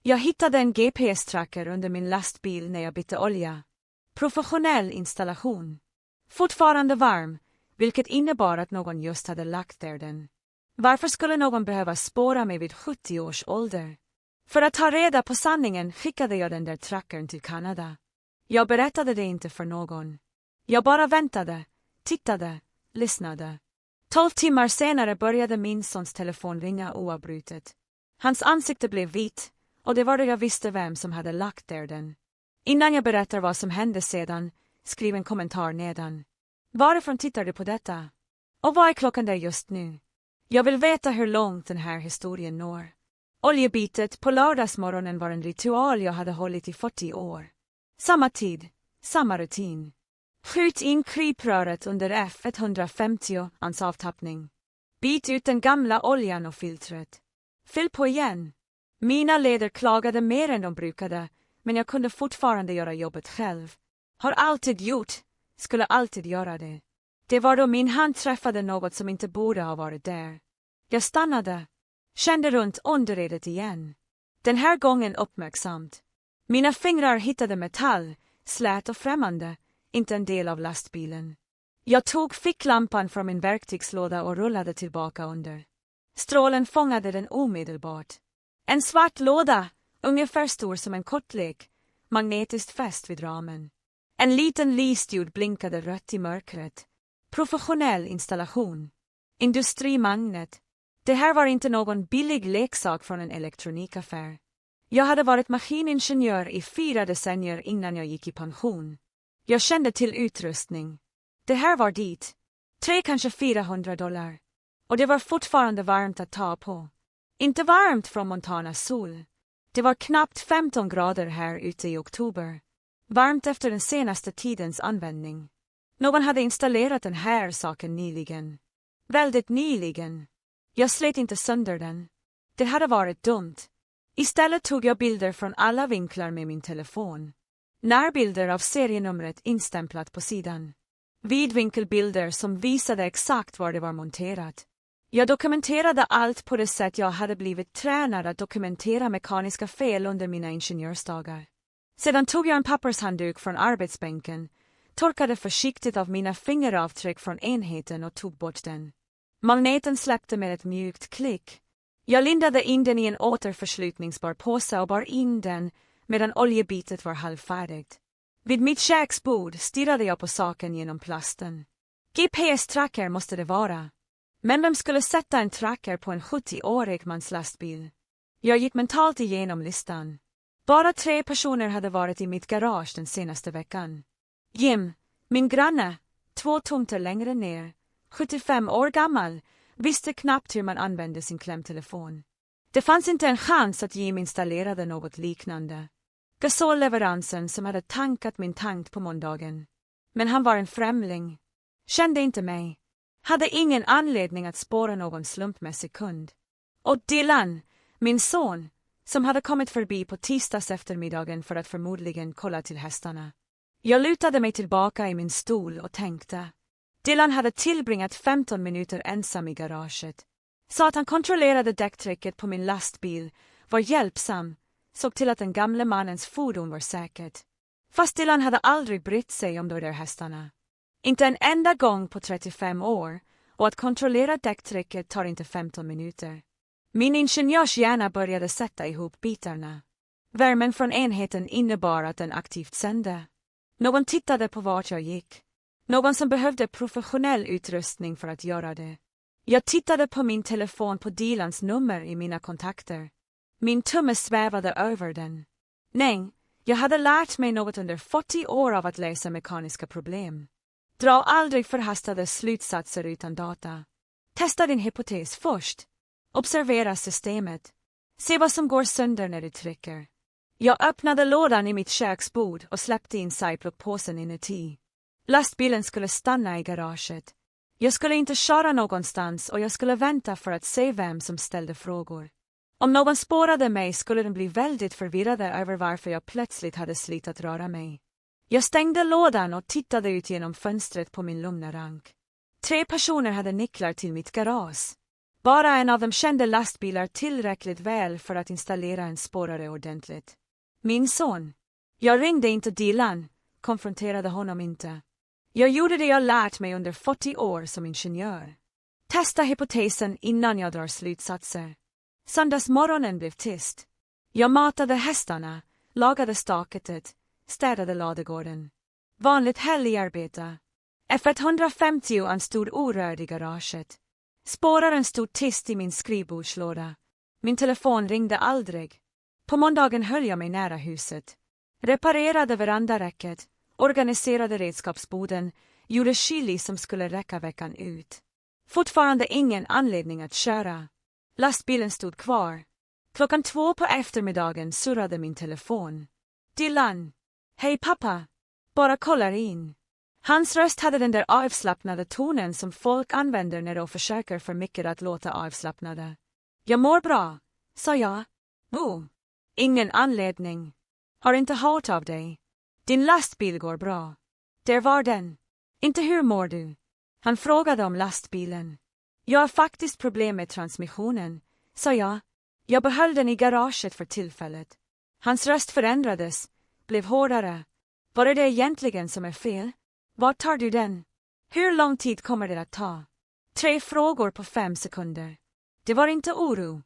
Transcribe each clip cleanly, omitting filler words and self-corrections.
Jag hittade en GPS-tracker under min lastbil när jag bytte olja. Professionell installation. Fortfarande varm, vilket innebar att någon just hade lagt där den. Varför skulle någon behöva spåra mig vid 70 års ålder? För att ta reda på sanningen skickade jag den där trackern till Kanada. Jag berättade det inte för någon. Jag bara väntade, tittade, lyssnade. 12 timmar senare började min sons telefon ringa oavbrutet. Hans ansikte blev vitt, och det var då jag visste vem som hade lagt där den. Innan jag berättar vad som hände sedan, skriv en kommentar nedan. Varifrån tittar du på detta? Och vad är klockan där just nu? Jag vill veta hur långt den här historien når. Oljebytet på lördagsmorgonen var en ritual jag hade hållit i 40 år. Samma tid, samma rutin. Skjut in krypröret under F150 ans avtappning. Byt ut den gamla oljan och filtret. Fyll på igen. Mina leder klagade mer än de brukade, men jag kunde fortfarande göra jobbet själv. Har alltid gjort, skulle alltid göra det. Det var då min hand träffade något som inte borde ha varit där. Jag stannade, kände runt underredet igen. Den här gången uppmärksamt. Mina fingrar hittade metall, slät och främmande, inte en del av lastbilen. Jag tog ficklampan från min verktygslåda och rullade tillbaka under. Strålen fångade den omedelbart. En svart låda, ungefär stor som en kortlek, magnetiskt fäst vid ramen. En liten lysljud blinkade rött i mörkret. Professionell installation. Industrimagnet. Det här var inte någon billig leksak från en elektronikaffär. Jag hade varit maskiningenjör i 4 decennier innan jag gick i pension. Jag kände till utrustning. Det här var dit. 3 kanske $400. Och det var fortfarande varmt att ta på. Inte varmt från Montanas sol. Det var knappt 15 grader här ute i oktober. Varmt efter den senaste tidens användning. Någon hade installerat den här saken nyligen. Väldigt nyligen. Jag slet inte sönder den. Det hade varit dumt. Istället tog jag bilder från alla vinklar med min telefon. Närbilder av serienumret instämplat på sidan. Vidvinkelbilder som visade exakt var det var monterat. Jag dokumenterade allt på det sätt jag hade blivit tränad att dokumentera mekaniska fel under mina ingenjörsdagar. Sedan tog jag en pappershandduk från arbetsbänken, torkade försiktigt av mina fingeravtryck från enheten och tog bort den. Magneten släppte med ett mjukt klick. Jag lindade in den i en återförslutningsbar påse och bar in den medan oljebytet var halvfärdigt. Vid mitt köksbord stirrade jag på saken genom plasten. GPS-tracker måste det vara. Men vem skulle sätta en tracker på en 70-årig mans lastbil? Jag gick mentalt igenom listan. Bara 3 personer hade varit i mitt garage den senaste veckan. Jim, min granne, 2 tomter längre ner, 75 år gammal, visste knappt hur man använde sin klämtelefon. Det fanns inte en chans att Jim installerade något liknande. Gasolleveransen som hade tankat min tank på måndagen. Men han var en främling. Kände inte mig. Hade ingen anledning att spåra någon slumpmässig kund. Och Dylan, min son, som hade kommit förbi på tisdags eftermiddagen för att förmodligen kolla till hästarna. Jag lutade mig tillbaka i min stol och tänkte. Dylan hade tillbringat 15 minuter ensam i garaget. Sa att han kontrollerade däcktrycket på min lastbil, var hjälpsam, såg till att den gamle mannens fordon var säkert. Fast Dylan hade aldrig brytt sig om de där hästarna. Inte en enda gång på 35 år, och att kontrollera däcktrycket tar inte 15 minuter. Min ingenjörshjärna började sätta ihop bitarna. Värmen från enheten innebar att den aktivt sände. Någon tittade på vart jag gick. Någon som behövde professionell utrustning för att göra det. Jag tittade på min telefon på Dylans nummer i mina kontakter. Min tumme svävade över den. Nej, jag hade lärt mig något under 40 år av att lösa mekaniska problem. Dra aldrig förhastade slutsatser utan data. Testa din hypotes först. Observera systemet. Se vad som går sönder när du trycker. Jag öppnade lådan i mitt köksbord och släppte in sajplockpåsen inuti. Lastbilen skulle stanna i garaget. Jag skulle inte köra någonstans och jag skulle vänta för att se vem som ställde frågor. Om någon spårade mig skulle den bli väldigt förvirrade över varför jag plötsligt hade slutat röra mig. Jag stängde lådan och tittade ut genom fönstret på min lugna rank. 3 personer hade nycklar till mitt garage. Bara en av dem kände lastbilar tillräckligt väl för att installera en spårare ordentligt. Min son. Jag ringde inte Dylan, konfronterade honom inte. Jag gjorde det jag lärt mig under 40 år som ingenjör. Testa hypotesen innan jag drar slutsatser. Söndagsmorgonen blev tyst. Jag matade hästarna, lagade staketet, städade ladugården. Vanligt helgarbete. F150 stod orörd i garaget. Spåraren stod tyst i min skrivbordslåda. Min telefon ringde aldrig. På måndagen höll jag mig nära huset. Reparerade verandaräcket, organiserade redskapsboden, gjorde chili som skulle räcka veckan ut. Fortfarande ingen anledning att köra. Lastbilen stod kvar. 2:00 på eftermiddagen surrade min telefon. Dylan. Hej pappa. Bara kollar in. Hans röst hade den där avslappnade tonen som folk använder när de försöker för mycket att låta avslappnade. Jag mår bra, sa jag. Ingen anledning. Har inte hört av dig. Din lastbil går bra. Där var den. Inte hur mår du? Han frågade om lastbilen. Jag har faktiskt problem med transmissionen, sa jag. Jag behöll den i garaget för tillfället. Hans röst förändrades, blev hårdare. Vad är det egentligen som är fel? Var tar du den? Hur lång tid kommer det att ta? 3 frågor på 5 sekunder. Det var inte oro.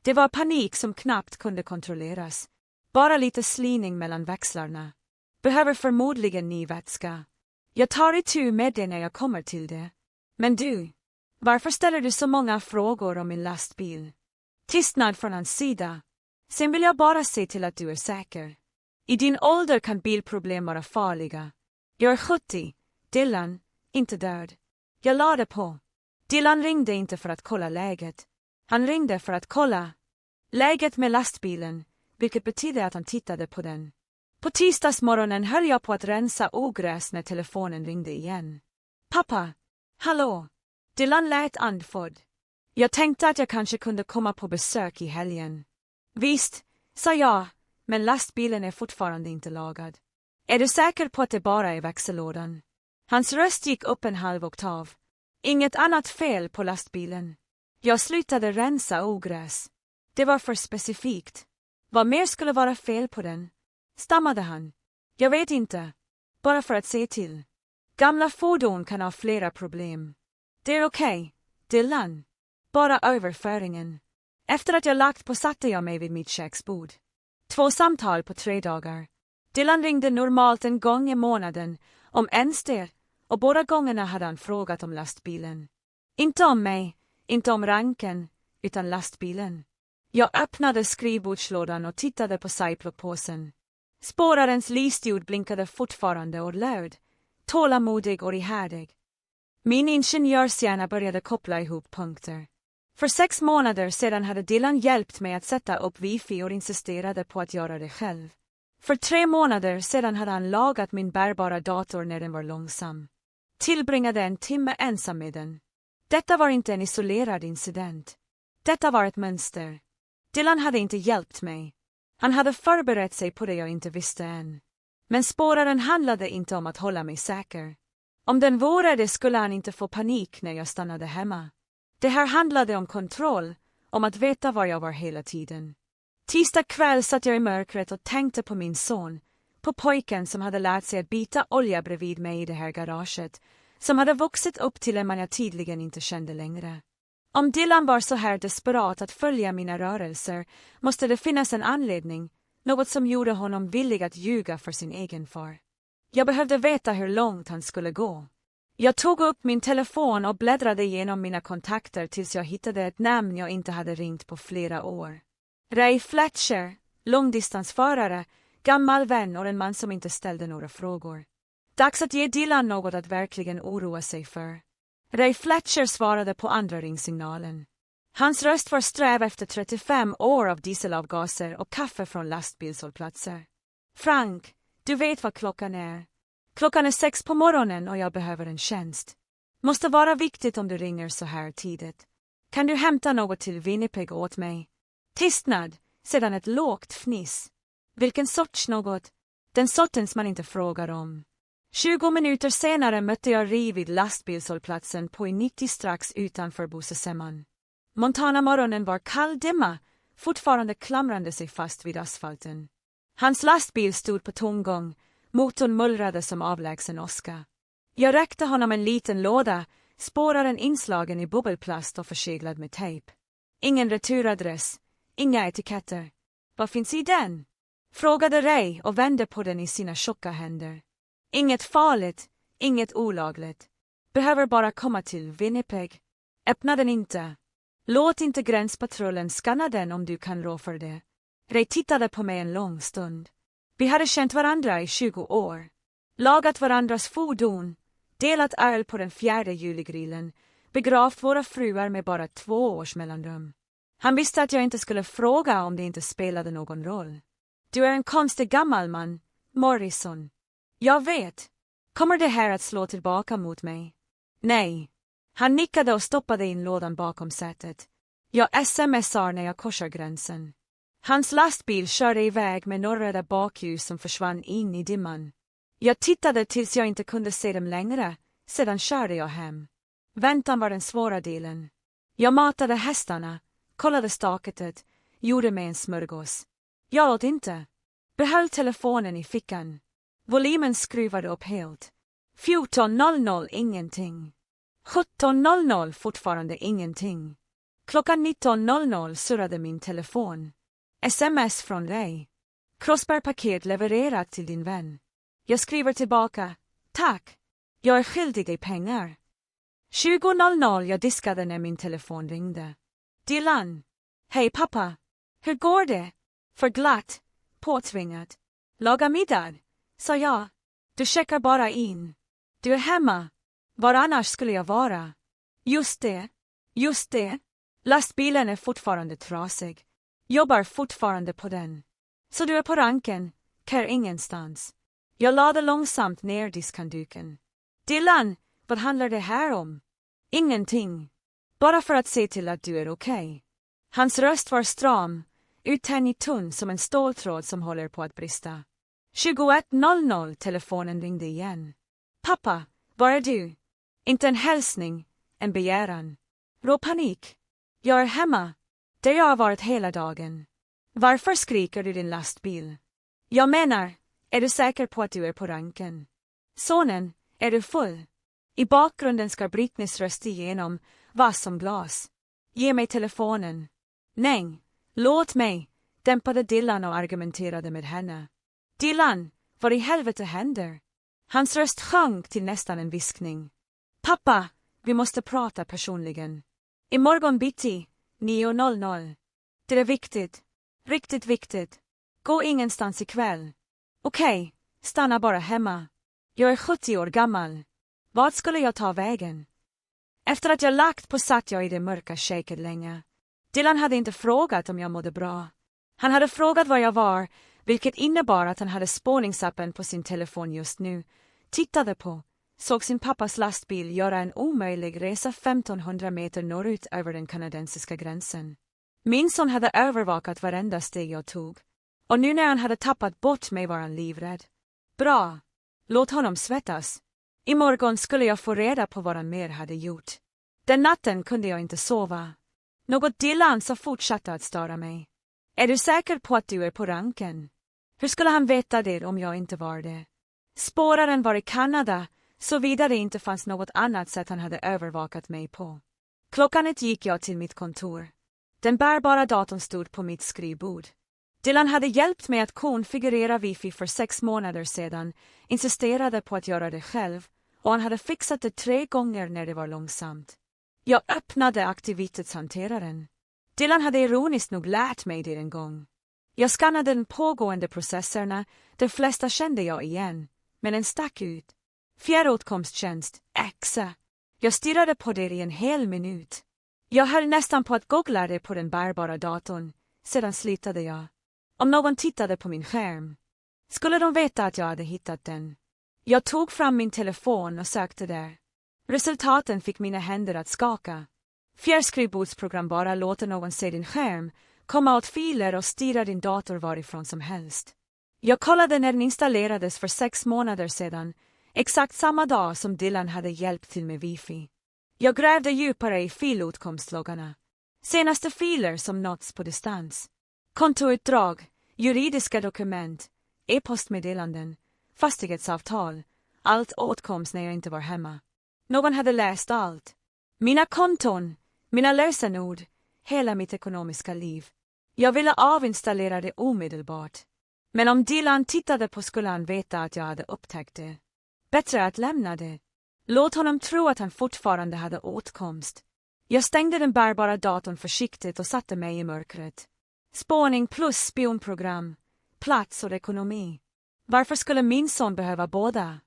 Det var panik som knappt kunde kontrolleras. Bara lite slingning mellan växlarna. Behöver förmodligen ny vätska. Jag tar itu med det när jag kommer till det. Men du, varför ställer du så många frågor om min lastbil? Tystnad från hans sida. Sen vill jag bara se till att du är säker. I din ålder kan bilproblem vara farliga. Jag är 70, Dylan, inte död. Jag lade på. Dylan ringde inte för att kolla läget. Han ringde för att kolla läget med lastbilen, vilket betyder att han tittade på den. På tisdagsmorgonen höll jag på att rensa ogräs när telefonen ringde igen. Pappa, hallå. Dylan lät andfådd. Jag tänkte att jag kanske kunde komma på besök i helgen. Visst, sa jag, men lastbilen är fortfarande inte lagad. Är du säker på att det bara är växellådan? Hans röst gick upp en halv oktav. Inget annat fel på lastbilen. Jag slutade rensa ogräs. Det var för specifikt. Vad mer skulle vara fel på den? Stammade han. Jag vet inte. Bara för att se till. Gamla fordon kan ha flera problem. Det är okej, Dylan. Bara överföringen. Efter att jag lagt på satte jag mig vid mitt köksbord. 2 samtal på 3 dagar. Dylan ringde normalt en gång i månaden, om ens det, och båda gångerna hade han frågat om lastbilen. Inte om mig, inte om ranken, utan lastbilen. Jag öppnade skrivbordslådan och tittade på sajplockpåsen. Spårarens lysljud blinkade fortfarande och löd, tålamodig och ihärdig. Min ingenjörshjärna började koppla ihop punkter. För 6 månader sedan hade Dylan hjälpt mig att sätta upp wifi och insisterade på att göra det själv. För 3 månader sedan hade han lagat min bärbara dator när den var långsam. Tillbringade en timme ensam med den. Detta var inte en isolerad incident. Detta var ett mönster. Dylan hade inte hjälpt mig. Han hade förberett sig på det jag inte visste än. Men spåraren handlade inte om att hålla mig säker. Om den vore det skulle han inte få panik när jag stannade hemma. Det här handlade om kontroll, om att veta var jag var hela tiden. Tisdag kväll satt jag i mörkret och tänkte på min son, på pojken som hade lärt sig att byta olja bredvid mig i det här garaget, som hade vuxit upp till en man jag tydligen inte kände längre. Om Dylan var så här desperat att följa mina rörelser måste det finnas en anledning, något som gjorde honom villig att ljuga för sin egen far. Jag behövde veta hur långt han skulle gå. Jag tog upp min telefon och bläddrade igenom mina kontakter tills jag hittade ett namn jag inte hade ringt på flera år. Ray Fletcher, långdistansförare, gammal vän och en man som inte ställde några frågor. Dags att ge Dylan något att verkligen oroa sig för. Ray Fletcher svarade på andra ringsignalen. Hans röst var sträv efter 35 år av dieselavgaser och kaffe från lastbilshållplatser. Frank, du vet vad klockan är. Klockan är 6 på morgonen och jag behöver en tjänst. Måste vara viktigt om du ringer så här tidigt. Kan du hämta något till Winnipeg åt mig? Tystnad, sedan ett lågt fniss. Vilken sorts något? Den sortens man inte frågar om. 20 minuter senare mötte jag Ri vid lastbilshållplatsen på i 90 strax utanför Bosesemman. Montana-morgonen var kall dimma, fortfarande klamrande sig fast vid asfalten. Hans lastbil stod på tomgång, motorn mullrade som avlägsen åska. Jag räckte honom en liten låda, spåraren inslagen i bubbelplast och förseglad med tejp. Ingen returadress, inga etiketter. Vad finns i den? Frågade Ray och vände på den i sina tjocka händer. Inget farligt, inget olagligt. Behöver bara komma till Winnipeg. Öppna den inte. Låt inte gränspatrullen skanna den om du kan rå för det. Ray tittade på mig en lång stund. Vi hade känt varandra i 20 år. Lagat varandras fordon, delat öl på den 4 juli-grillen, begravt våra fruar med bara 2 års mellanrum. Han visste att jag inte skulle fråga om det inte spelade någon roll. Du är en konstig gammal man, Morrison. Jag vet. Kommer det här att slå tillbaka mot mig? Nej. Han nickade och stoppade in lådan bakom sätet. Jag smsar när jag korsar gränsen. Hans lastbil körde iväg med några bakljus som försvann in i dimman. Jag tittade tills jag inte kunde se dem längre, sedan körde jag hem. Väntan var den svåra delen. Jag matade hästarna, kollade staketet, gjorde mig en smörgås. Jag åt inte. Behöll telefonen i fickan. Volymen skruvade upp helt. 14:00 ingenting. 17:00 fortfarande ingenting. Klockan 19:00 surrade min telefon. SMS från dig. Crossbärpaket levererat till din vän. Jag skriver tillbaka. Tack. Jag är skyldig dig pengar. 20:00 jag diskade när min telefon ringde. Dylan. Hej pappa. Hur går det? För glatt. Påtvingat. Laga middag, sa jag. Du checkar bara in. Du är hemma. Var annars skulle jag vara? Just det. Just det. Lastbilen är fortfarande trasig. Jobbar fortfarande på den. Så du är på ranken, kär ingenstans. Jag lade långsamt ner diskhanduken. Dylan, vad handlar det här om? Ingenting. Bara för att se till att du är okej. Hans röst var stram, uttänjig tunn som en ståltråd som håller på att brista. 21:00 telefonen ringde igen. Pappa, var är du? Inte en hälsning, en begäran. Rå panik. Jag är hemma. Där jag har varit hela dagen. Varför skriker du din lastbil? Jag menar, är du säker på att du är på ranken? Sonen, är du full? I bakgrunden ska Britneys röst igenom, vass som glas. Ge mig telefonen. Nej, låt mig, dämpade Dylan och argumenterade med henne. Dylan, vad i helvete händer? Hans röst sjönk till nästan en viskning. Pappa, vi måste prata personligen. Imorgon bitti, 9:00. Det är viktigt. Riktigt viktigt. Gå ingenstans ikväll. Okej, stanna bara hemma. Jag är 70 år gammal. Vad skulle jag ta vägen? Efter att jag lagt på satt jag i det mörka shaket länge. Dylan hade inte frågat om jag mådde bra. Han hade frågat var jag var, vilket innebar att han hade spårningsappen på sin telefon just nu. Tittade på, såg sin pappas lastbil göra en omöjlig resa 1500 meter norrut över den kanadensiska gränsen. Min son hade övervakat varenda steg jag tog. Och nu när han hade tappat bort mig var han livrädd. Bra. Låt honom svettas. Imorgon skulle jag få reda på vad han mer hade gjort. Den natten kunde jag inte sova. Något Dylan så fortsatte att störa mig. Är du säker på att du är på ranken? Hur skulle han veta det om jag inte var det? Spåraren var i Kanada, såvida det inte fanns något annat sätt han hade övervakat mig på. 1:00 gick jag till mitt kontor. Den bärbara datorn stod på mitt skrivbord. Dylan hade hjälpt mig att konfigurera wifi för 6 månader sedan, insisterade på att göra det själv, och han hade fixat det 3 gånger när det var långsamt. Jag öppnade aktivitetshanteraren. Dylan hade ironiskt nog lärt mig det en gång. Jag skannade den pågående processerna, de flesta kände jag igen, men en stack ut. Fjärråtkomsttjänst, exa. Jag stirrade på det i en hel minut. Jag höll nästan på att googla det på den bärbara datorn, sedan slutade jag. Om någon tittade på min skärm, skulle de veta att jag hade hittat den. Jag tog fram min telefon och sökte där. Resultaten fick mina händer att skaka. Fjärrskrivbordsprogram bara låter någon se din skärm, komma åt filer och styra din dator varifrån som helst. Jag kollade när den installerades för 6 månader sedan, exakt samma dag som Dylan hade hjälpt till med wifi. Jag grävde djupare i filåtkomstloggarna. Senaste filer som nåtts på distans. Kontoutdrag, juridiska dokument, e-postmeddelanden, fastighetsavtal. Allt åtkomst när jag inte var hemma. Någon hade läst allt. Mina konton, mina lösenord, hela mitt ekonomiska liv. Jag ville avinstallera det omedelbart. Men om Dylan tittade på skulle han veta att jag hade upptäckt det. Bättre att lämna det. Låt honom tro att han fortfarande hade åtkomst. Jag stängde den bärbara datorn försiktigt och satte mig i mörkret. Spåning plus spionprogram, plats och ekonomi. Varför skulle min son behöva båda?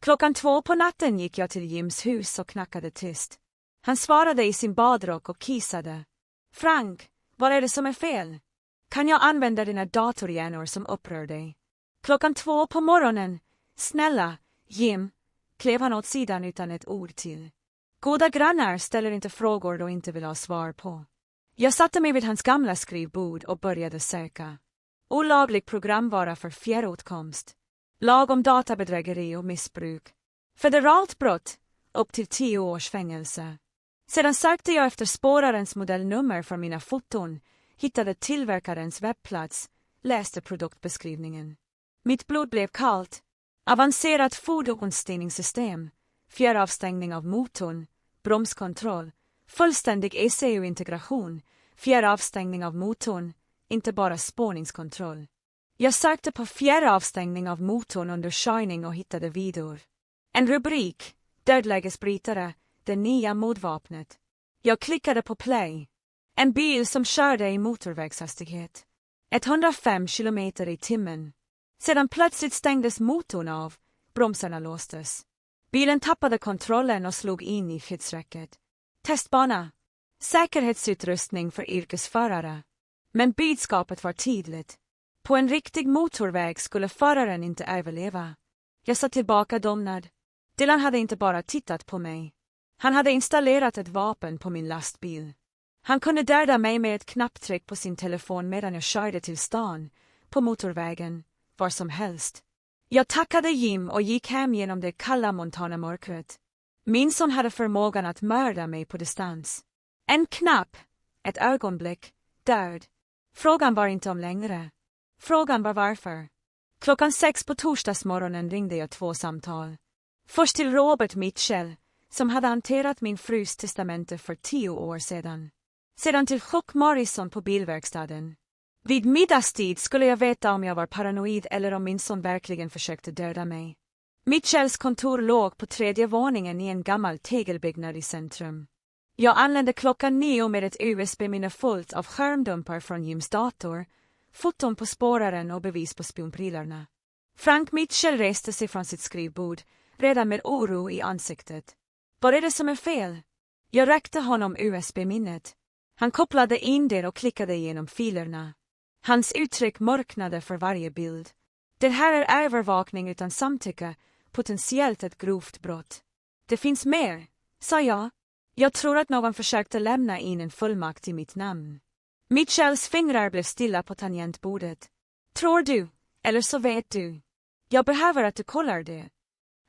2:00 på natten gick jag till Jims hus och knackade tyst. Han svarade i sin badrock och kissade. Frank, vad är det som är fel? Kan jag använda dina datorhjärnor som upprör dig? 2:00 på morgonen. Snälla, Jim, klev han åt sidan utan ett ord till. Goda grannar ställer inte frågor de inte vill ha svar på. Jag satte mig vid hans gamla skrivbord och började söka. Olaglig programvara för fjärråtkomst. Lag om databedrägeri och missbruk. Federalt brott, upp till 10 års fängelse. Sedan sökte jag efter spårarens modellnummer för mina foton, hittade tillverkarens webbplats, läste produktbeskrivningen. Mitt blod blev kallt. Avancerat fordonsstyrningssystem, fjärravstängning av motorn, bromskontroll, fullständig ECU-integration, fjärravstängning av motorn, inte bara spårningskontroll. Jag sökte på fjärravstängning av motorn under körning och hittade videor. En rubrik, dödlägesbrytare, det nya mordvapnet. Jag klickade på play. En bil som körde i motorvägshastighet. 105 kilometer i timmen. Sedan plötsligt stängdes motorn av, bromsarna låstes. Bilen tappade kontrollen och slog in i skyddsräcket. Testbana. Säkerhetsutrustning för yrkesförare. Men budskapet var tydligt. På en riktig motorväg skulle föraren inte överleva. Jag satt tillbaka domnad. Dylan hade inte bara tittat på mig. Han hade installerat ett vapen på min lastbil. Han kunde döda mig med ett knapptryck på sin telefon medan jag körde till stan, på motorvägen, var som helst. Jag tackade Jim och gick hem genom det kalla Montana-mörkret. Min son hade förmågan att mörda mig på distans. En knapp, ett ögonblick, död. Frågan var inte om längre. Frågan var varför. 6:00 på torsdagsmorgonen ringde jag 2 samtal. Först till Robert Mitchell, som hade hanterat min frus testamente för 10 år sedan. Sedan till Chuck Morrison på bilverkstaden. Vid middagstid skulle jag veta om jag var paranoid eller om min son verkligen försökte döda mig. Mitchells kontor låg på 3:e våningen i en gammal tegelbyggnad i centrum. Jag anlände 9:00 med ett USB-minne fullt av skärmdumpar från Jims dator, foton på spåraren och bevis på spionprylarna. Frank Mitchell reste sig från sitt skrivbord, redan med oro i ansiktet. Vad är det som är fel? Jag räckte honom USB-minnet. Han kopplade in det och klickade igenom filerna. Hans uttryck mörknade för varje bild. Det här är övervakning utan samtycke, potentiellt ett grovt brott. Det finns mer, sa jag. Jag tror att någon försökte lämna in en fullmakt i mitt namn. Mitchells fingrar blev stilla på tangentbordet. Tror du, eller så vet du. Jag behöver att du kollar det.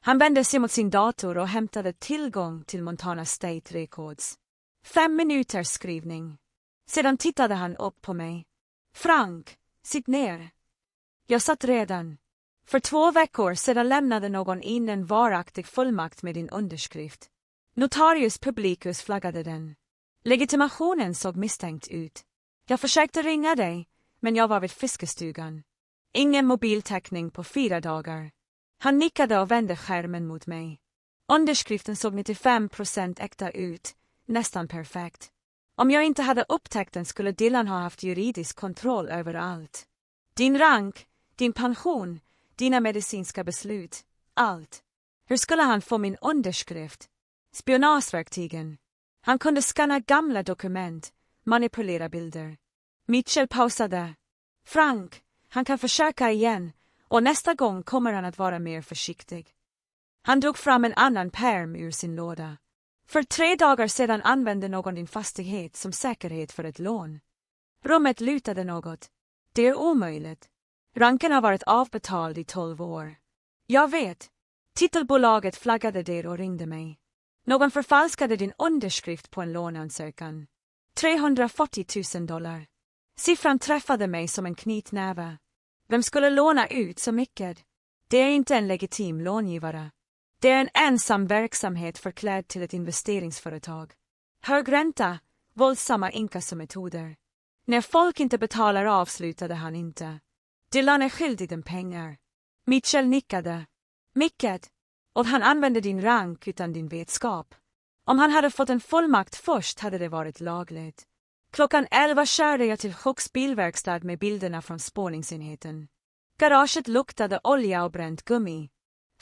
Han vände sig mot sin dator och hämtade tillgång till Montana State Records. 5 minuters skrivning. Sedan tittade han upp på mig. Frank, sitt ner. Jag satt redan. För 2 veckor sedan lämnade någon in en varaktig fullmakt med din underskrift. Notarius publicus flaggade den. Legitimationen såg misstänkt ut. Jag försökte ringa dig, men jag var vid fiskestugan. Ingen mobiltäckning på 4 dagar. Han nickade och vände skärmen mot mig. Underskriften såg 95% äkta ut, nästan perfekt. Om jag inte hade upptäckt den skulle Dylan ha haft juridisk kontroll över allt. Din rank, din pension, dina medicinska beslut, allt. Hur skulle han få min underskrift? Spionageverktygen. Han kunde skanna gamla dokument, manipulera bilder. Mitchell pausade. Frank, han kan försöka igen, och nästa gång kommer han att vara mer försiktig. Han drog fram en annan pärm ur sin låda. För 3 dagar sedan använde någon din fastighet som säkerhet för ett lån. Rummet lutade något. Det är omöjligt. Ranken har varit avbetald i 12 år. Jag vet. Titelbolaget flaggade det och ringde mig. Någon förfalskade din underskrift på en låneansökan. $340,000. Siffran träffade mig som en knytnäve. Vem skulle låna ut så mycket? Det är inte en legitim långivare. Det är en ensam verksamhet förklädd till ett investeringsföretag. Hög ränta, våldsamma inkassometoder. När folk inte betalar avslutade han inte. Dylan är skyldig dem pengar. Mitchell nickade. Mycket. Och han använde din rank utan din vetskap. Om han hade fått en fullmakt först hade det varit lagligt. Klockan 11 körde jag till Hooks bilverkstad med bilderna från spårningsenheten. Garaget luktade olja och bränt gummi.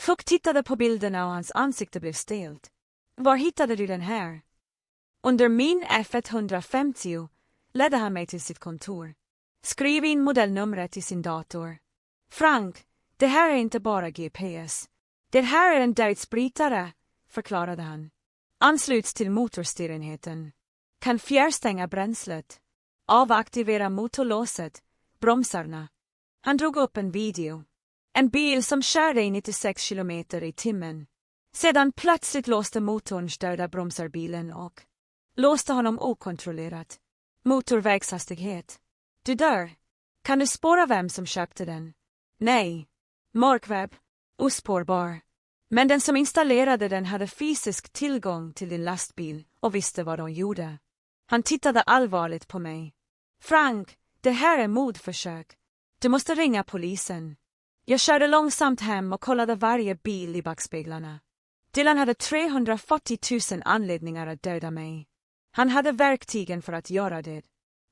Hook tittade på bilderna och hans ansikte blev stelt. Var hittade du den här? Under min F150 ledde han mig till sitt kontor. Skrev in modellnumret i sin dator. Frank, det här är inte bara GPS. Det här är en dödsbrytare, förklarade han. Ansluts till motorstyrenheten. Kan fjärrstänga bränslet. Avaktivera motorlåset, bromsarna. Han drog upp en video. En bil som körde i 96 kilometer i timmen. Sedan plötsligt låste motorn döda bromsar bilen och låste honom okontrollerat. Motorvägshastighet. Du dör. Kan du spåra vem som köpte den? Nej. Mörkwebb. Ospårbar. Men den som installerade den hade fysisk tillgång till din lastbil och visste vad de gjorde. Han tittade allvarligt på mig. Frank, det här är mordförsök. Du måste ringa polisen. Jag körde långsamt hem och kollade varje bil i backspeglarna. Dylan hade 340 000 anledningar att döda mig. Han hade verktygen för att göra det.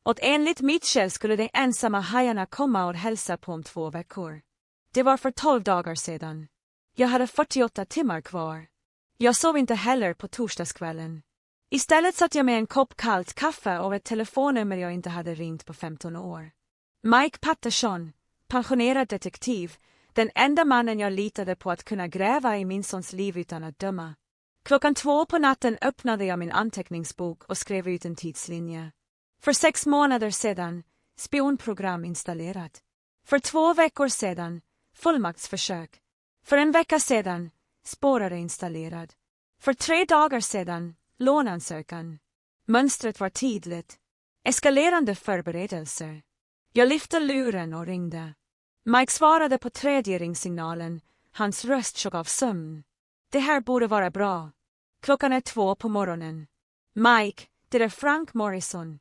Och enligt Mitchell skulle de ensamma hajarna komma och hälsa på om 2 veckor. Det var för 12 dagar sedan. Jag hade 48 timmar kvar. Jag sov inte heller på torsdagskvällen. Istället satt jag med en kopp kallt kaffe och ett telefonnummer jag inte hade ringt på 15 år. Mike Patterson, pensionerad detektiv, den enda mannen jag litade på att kunna gräva i min sons liv utan att döma. Klockan 2 på natten öppnade jag min anteckningsbok och skrev ut en tidslinje. För 6 månader sedan, spionprogram installerat. För 2 veckor sedan, fullmaktsförsök. För 1 vecka sedan, spårare installerad. För 3 dagar sedan, lånansökan. Mönstret var tydligt. Eskalerande förberedelser. Jag lyfte luren och ringde. Mike svarade på 3:e ringsignalen. Hans röst tog av sömn. Det här borde vara bra. Klockan är 2 på morgonen. Mike, det är Frank Morrison.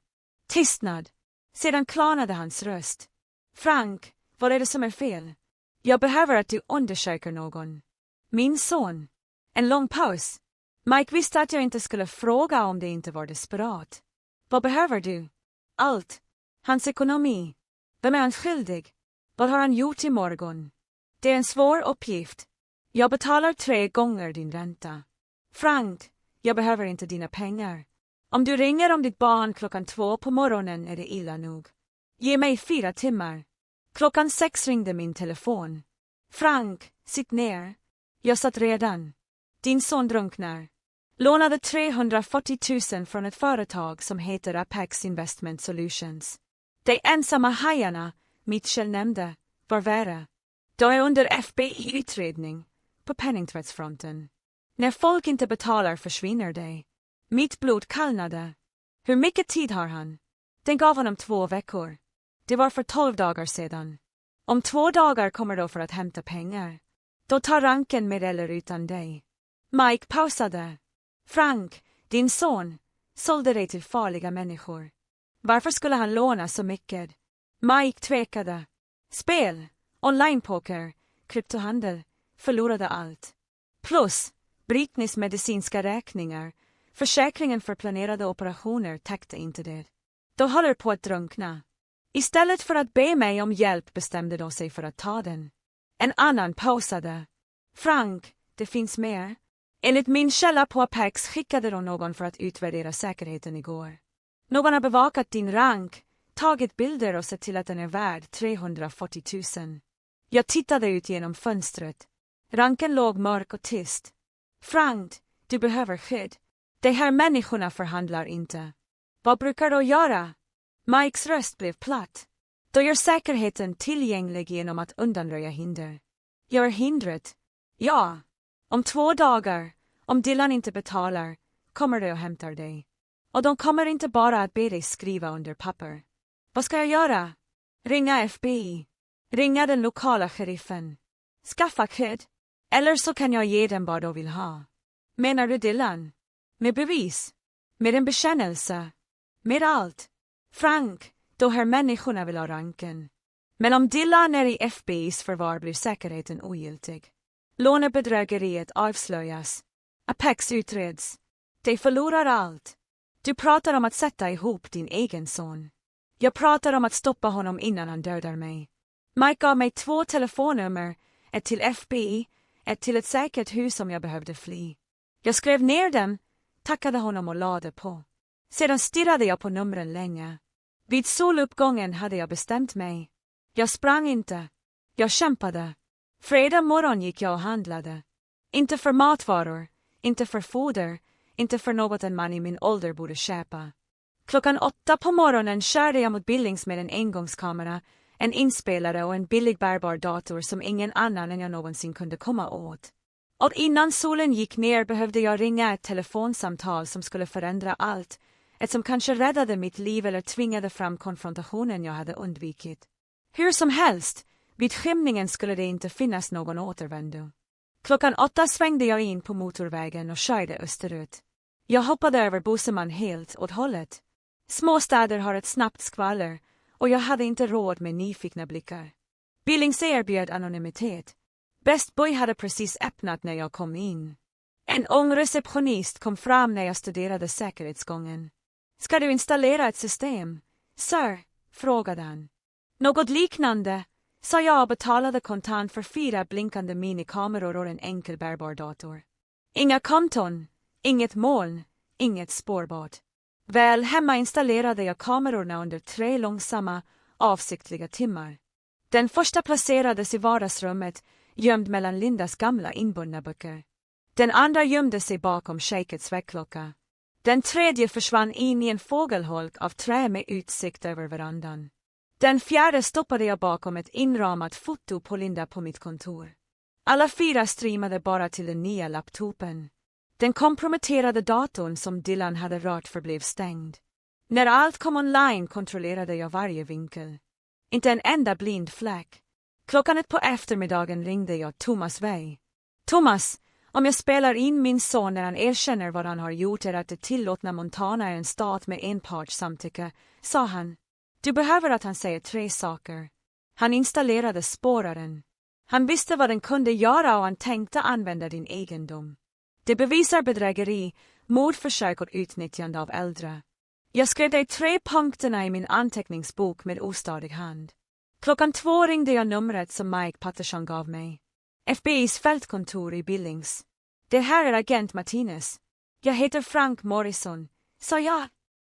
Tystnad. Sedan klarnade hans röst. Frank, vad är det som är fel? Jag behöver att du undersöker någon. Min son. En lång paus. Mike visste att jag inte skulle fråga om det inte var desperat. Vad behöver du? Allt. Hans ekonomi. Vem är han skyldig? Vad har han gjort imorgon? Det är en svår uppgift. Jag betalar 3 gånger din ränta. Frank, jag behöver inte dina pengar. Om du ringer om ditt barn klockan 2 på morgonen är det illa nog. Ge mig 4 timmar. Klockan 6 ringde min telefon. Frank, sitt ner. Jag satt redan. Din son drunknar. Lånade 340 000 från ett företag som heter Apex Investment Solutions. De ensamma hajarna, Mitchell nämnde, var värre. De är under FBI-utredning, på penningtvättsfronten. När folk inte betalar försvinner de. Mitt blod kallnade. Hur mycket tid har han? Den gav honom 2 veckor. Det var för 12 dagar sedan. Om 2 dagar kommer då för att hämta pengar. Då tar ranken med eller utan dig. Mike pausade. Frank, din son, sålde dig till farliga människor. Varför skulle han låna så mycket? Mike tvekade. Spel, onlinepoker, kryptohandel, förlorade allt. Plus, Britneys medicinska räkningar, försäkringen för planerade operationer täckte inte det. Då håller på att drunkna. Istället för att be mig om hjälp bestämde de sig för att ta den. En annan pausade. Frank, det finns mer. Enligt min källa på Apex skickade de någon för att utvärdera säkerheten igår. Någon har bevakat din rank, tagit bilder och sett till att den är värd 340 000. Jag tittade ut genom fönstret. Ranken låg mörk och tyst. Frank, du behöver skydd. De här människorna förhandlar inte. Vad brukar du göra? Mikes röst blev platt. Då gör säkerheten tillgänglig genom att undanröja hinder. Gör hindret? Ja. Om 2 dagar, om Dylan inte betalar, kommer de och hämtar dig. Och de kommer inte bara att be dig skriva under papper. Vad ska jag göra? Ringa FBI. Ringa den lokala sheriffen. Skaffa kid. Eller så kan jag ge dem vad de vill ha. Menar du Dylan? Med bevis? Med en bekännelse? Med allt? Frank, då här människorna vill ha ranken. Men om Dylan är i FBI:s förvar blir säkerheten ogiltig. Lånebedrägeriet avslöjas. Apex utreds. De förlorar allt. Du pratar om att sätta ihop din egen son. Jag pratar om att stoppa honom innan han dödar mig. Mike gav mig 2 telefonnummer, ett till FBI, ett till ett säkert hus om jag behövde fly. Jag skrev ner dem, tackade honom och lade på. Sedan stirrade jag på numren länge. Vid soluppgången hade jag bestämt mig. Jag sprang inte. Jag kämpade. Fredag morgon gick jag och handlade. Inte för matvaror, inte för foder, inte för något en man i min ålder borde köpa. 8:00 på morgonen körde jag mot Billings med en engångskamera, en inspelare och en billig bärbar dator som ingen annan än jag någonsin kunde komma åt. Och innan solen gick ner behövde jag ringa ett telefonsamtal som skulle förändra allt, ett som kanske räddade mitt liv eller tvingade fram konfrontationen jag hade undvikit. Hur som helst, vid skymningen skulle det inte finnas någon återvändo. 8:00 svängde jag in på motorvägen och körde österut. Jag hoppade över Boseman helt åt hållet. Småstäder har ett snabbt skvaller och jag hade inte råd med nyfikna blickar. Billings erbjöd anonymitet. Best Boy hade precis öppnat när jag kom in. En ung receptionist kom fram när jag studerade säkerhetsgången. Ska du installera ett system? Sir, frågade han. Något liknande, sa jag och betalade kontant för 4 blinkande minikameror och en enkel bärbar dator. Inga konton, inget moln, inget spårbart. Väl hemma installerade jag kamerorna under 3 långsamma, avsiktliga timmar. Den första placerades i vardagsrummet, gömd mellan Lindas gamla inbundna böcker. Den andra gömde sig bakom shejkets väckklocka. Den tredje försvann in i en fågelholk av trä med utsikt över verandan. Den fjärde stoppade jag bakom ett inramat foto på Linda på mitt kontor. Alla 4 streamade bara till den nya laptopen. Den komprometterade datorn som Dylan hade rört förblev stängd. När allt kom online kontrollerade jag varje vinkel. Inte en enda blind fläck. 1:00 på eftermiddagen ringde jag Thomas Way. Thomas, om jag spelar in min son när han erkänner vad han har gjort är att det tillåtna Montana är en stat med enparts samtycke, sa han. Du behöver att han säger 3 saker. Han installerade spåraren. Han visste vad den kunde göra och han tänkte använda din egendom. Det bevisar bedrägeri, mordförsök och utnyttjande av äldre. Jag skrev de 3 punkterna i min anteckningsbok med ostadig hand. 2:00 ringde jag numret som Mike Patterson gav mig. FBI:s fältkontor i Billings. Det här är agent Martinez. Jag heter Frank Morrison, sa jag.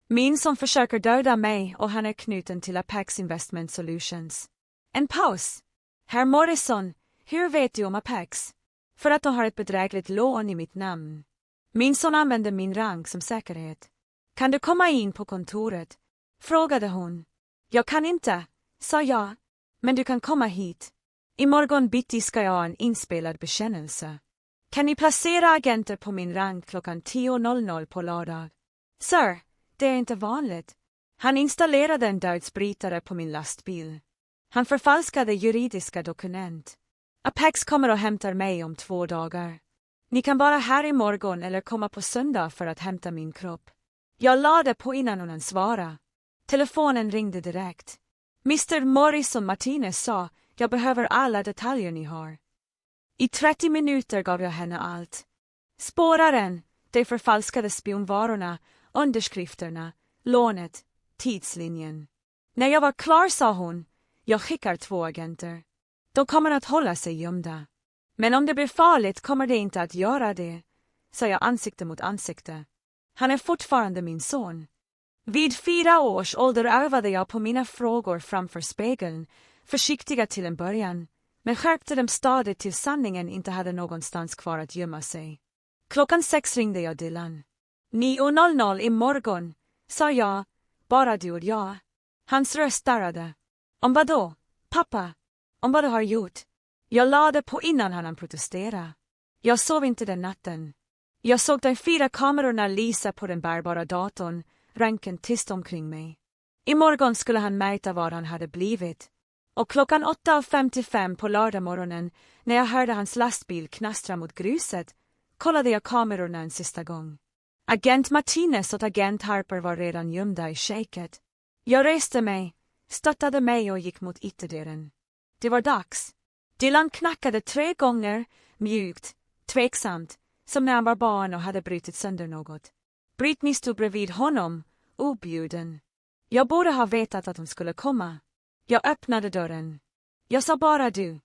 Min som försöker döda mig och han är knuten till Apex Investment Solutions. En paus. Herr Morrison, hur vet du om Apex? För att de har ett bedrägligt lån i mitt namn. Min son använde min rang som säkerhet. Kan du komma in på kontoret? Frågade hon. Jag kan inte, sa jag. Men du kan komma hit. Imorgon bitti ska jag ha en inspelad bekännelse. Kan ni placera agenter på min rang 10:00 på lördag? Sir, det är inte vanligt. Han installerade en dödsbrytare på min lastbil. Han förfalskade juridiska dokument. Apex kommer och hämtar mig om 2 dagar. Ni kan vara här imorgon eller komma på söndag för att hämta min kropp. Jag lade på innan hon svarade. Telefonen ringde direkt. Mr. Morrison Martinez sa, jag behöver alla detaljer ni har. I 30 minuter gav jag henne allt. Spåraren, de förfalskade spionvarorna, underskrifterna, lånet, tidslinjen. När jag var klar sa hon, jag skickar 2 agenter. De kommer att hålla sig gömda. Men om det blir farligt kommer det inte att göra det, sa jag ansikte mot ansikte. Han är fortfarande min son. Vid 4 års ålder övade jag på mina frågor framför spegeln, försiktiga till en början, men skärpte dem stadigt till sanningen inte hade någonstans kvar att gömma sig. 6:00 ringde jag Dylan. 9:00 imorgon, sa jag, bara du och jag. Hans röst darrade. Om vad då, pappa? Om vad du har gjort? Jag lade på innan han protestera. Jag sov inte den natten. Jag såg de 4 kamerorna lysa på den bärbara datorn, ranken tyst omkring mig. Imorgon skulle han mäta var han hade blivit. Och klockan 8:55 på lördagmorgonen, när jag hörde hans lastbil knastra mot gruset, kollade jag kamerorna en sista gång. Agent Martinez och agent Harper var redan gömda i shaket. Jag reste mig, stöttade mig och gick mot ytterdörren. Det var dags. Dylan knackade 3 gånger, mjukt, tveksamt, som när han var barn och hade brutit sönder något. Britney stod bredvid honom, objuden. Jag borde ha vetat att hon skulle komma. Jag öppnade dörren. Jag sa bara du.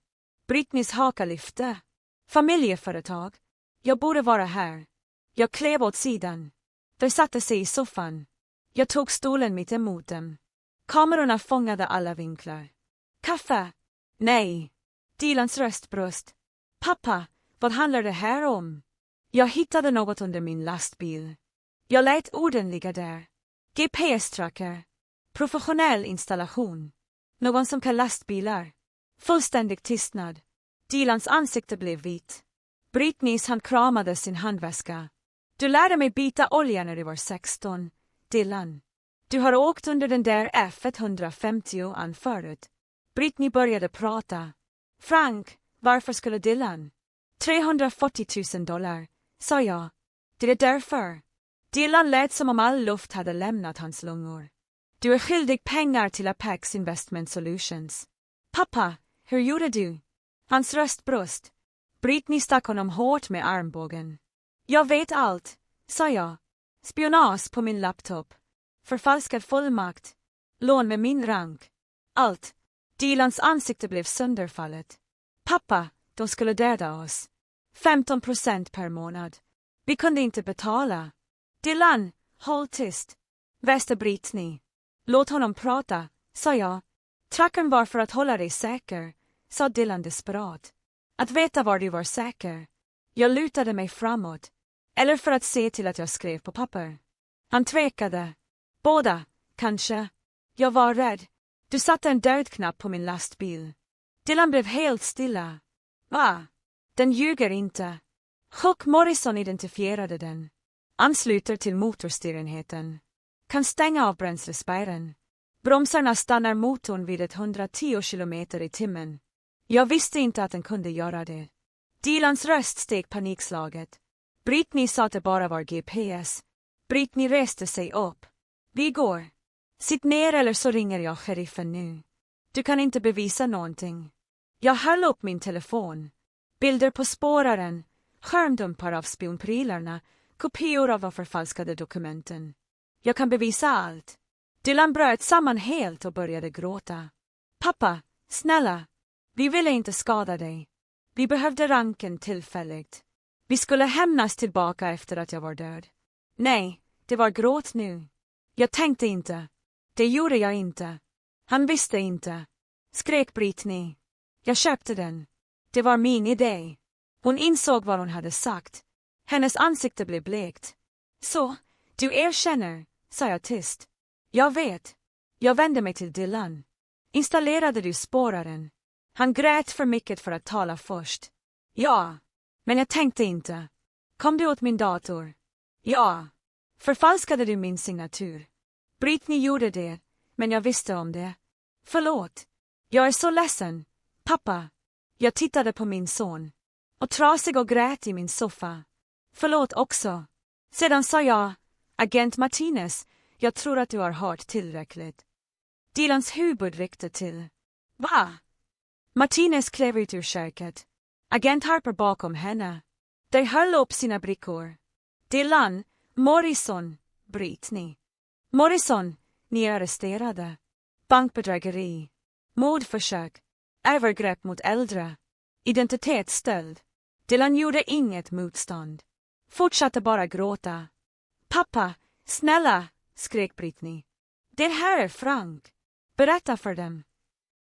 Britneys haka lyfte. Familjeföretag. Jag borde vara här. Jag klev åt sidan. De satte sig i soffan. Jag tog stolen mitt emot dem. Kamerorna fångade alla vinklar. Kaffe? Nej. Dylans röst bröst. Pappa, vad handlar det här om? Jag hittade något under min lastbil. Jag lät orden ligga där. GPS-tracker. Professionell installation. Någon som kan lastbilar. Fullständig tystnad. Dylans ansikte blev vitt. Britneys hand kramade sin handväska. Du lärde mig byta olja när du var 16, Dylan. Du har åkt under den där F150 förut. Britney började prata. Frank, varför skulle Dylan? $340,000, sa jag. Det är därför. Dylan lät som om all luft hade lämnat hans lungor. Du är skyldig pengar till Apex Investment Solutions. Pappa, hur gjorde du? Hans röst bröst. Britney stack honom hårt med armbågen. Jag vet allt, sa jag. Spionage på min laptop. Förfalskad fullmakt. Lån med min rank. Allt. Dylans ansikte blev sönderfallet. Pappa, de skulle döda oss. 15% per månad. Vi kunde inte betala. Dylan, håll tyst. Väste Britney. Låt honom prata, sa jag. Trackern var för att hålla dig säker, sa Dylan desperat. Att veta var du var säker. Jag lutade mig framåt. Eller för att se till att jag skrev på papper. Han tvekade. Båda, kanske. Jag var rädd. Du satte en dödknapp på min lastbil. Dylan blev helt stilla. Va? Den ljuger inte. Chuck Morrison identifierade den. Ansluter till motorstyrenheten. Kan stänga av bränslespärren. Bromsarna stannar motorn vid 110 kilometer i timmen. Jag visste inte att den kunde göra det. Dylans röst steg panikslaget. Britney sa att det bara var GPS. Britney reste sig upp. Vi går. Sitt ner eller så ringer jag sheriffen nu. Du kan inte bevisa någonting. Jag höll upp min telefon. Bilder på spåraren, skärmdumpar av spionprylarna, kopior av förfalskade dokumenten. Jag kan bevisa allt. Dylan bröt samman helt och började gråta. Pappa, snälla. Vi ville inte skada dig. Vi behövde ranken tillfälligt. Vi skulle hämnas tillbaka efter att jag var död. Nej, det var gråt nu. Jag tänkte inte. Det gjorde jag inte. Han visste inte. Skrek Britney. Jag köpte den. Det var min idé. Hon insåg vad hon hade sagt. Hennes ansikte blev blekt. Så, du erkänner, sa jag tyst. Jag vet. Jag vände mig till Dylan. Installerade du spåraren? Han grät för mycket för att tala först. Ja, men jag tänkte inte. Kom du åt min dator? Ja. Förfalskade du min signatur? Britney gjorde det, men jag visste om det. Förlåt. Jag är så ledsen, pappa. Jag tittade på min son. Och trasig och grät i min soffa. Förlåt också. Sedan sa jag, agent Martinez, jag tror att du har hört tillräckligt. Dylans huvud ryckte till. Va? Martinez klev ut ur köket. Agent Harper bakom henne. De höll upp sina brickor. Dylan, Morrison, Britney. Morrison, ni är arresterade. Bankbedrägeri. Mordförsök. Övergrepp mot äldre. Identitetsstöld. Dylan gjorde inget motstånd. Fortsatte bara gråta. Pappa, snälla, skrek Britney. Det här är Frank. Berätta för dem.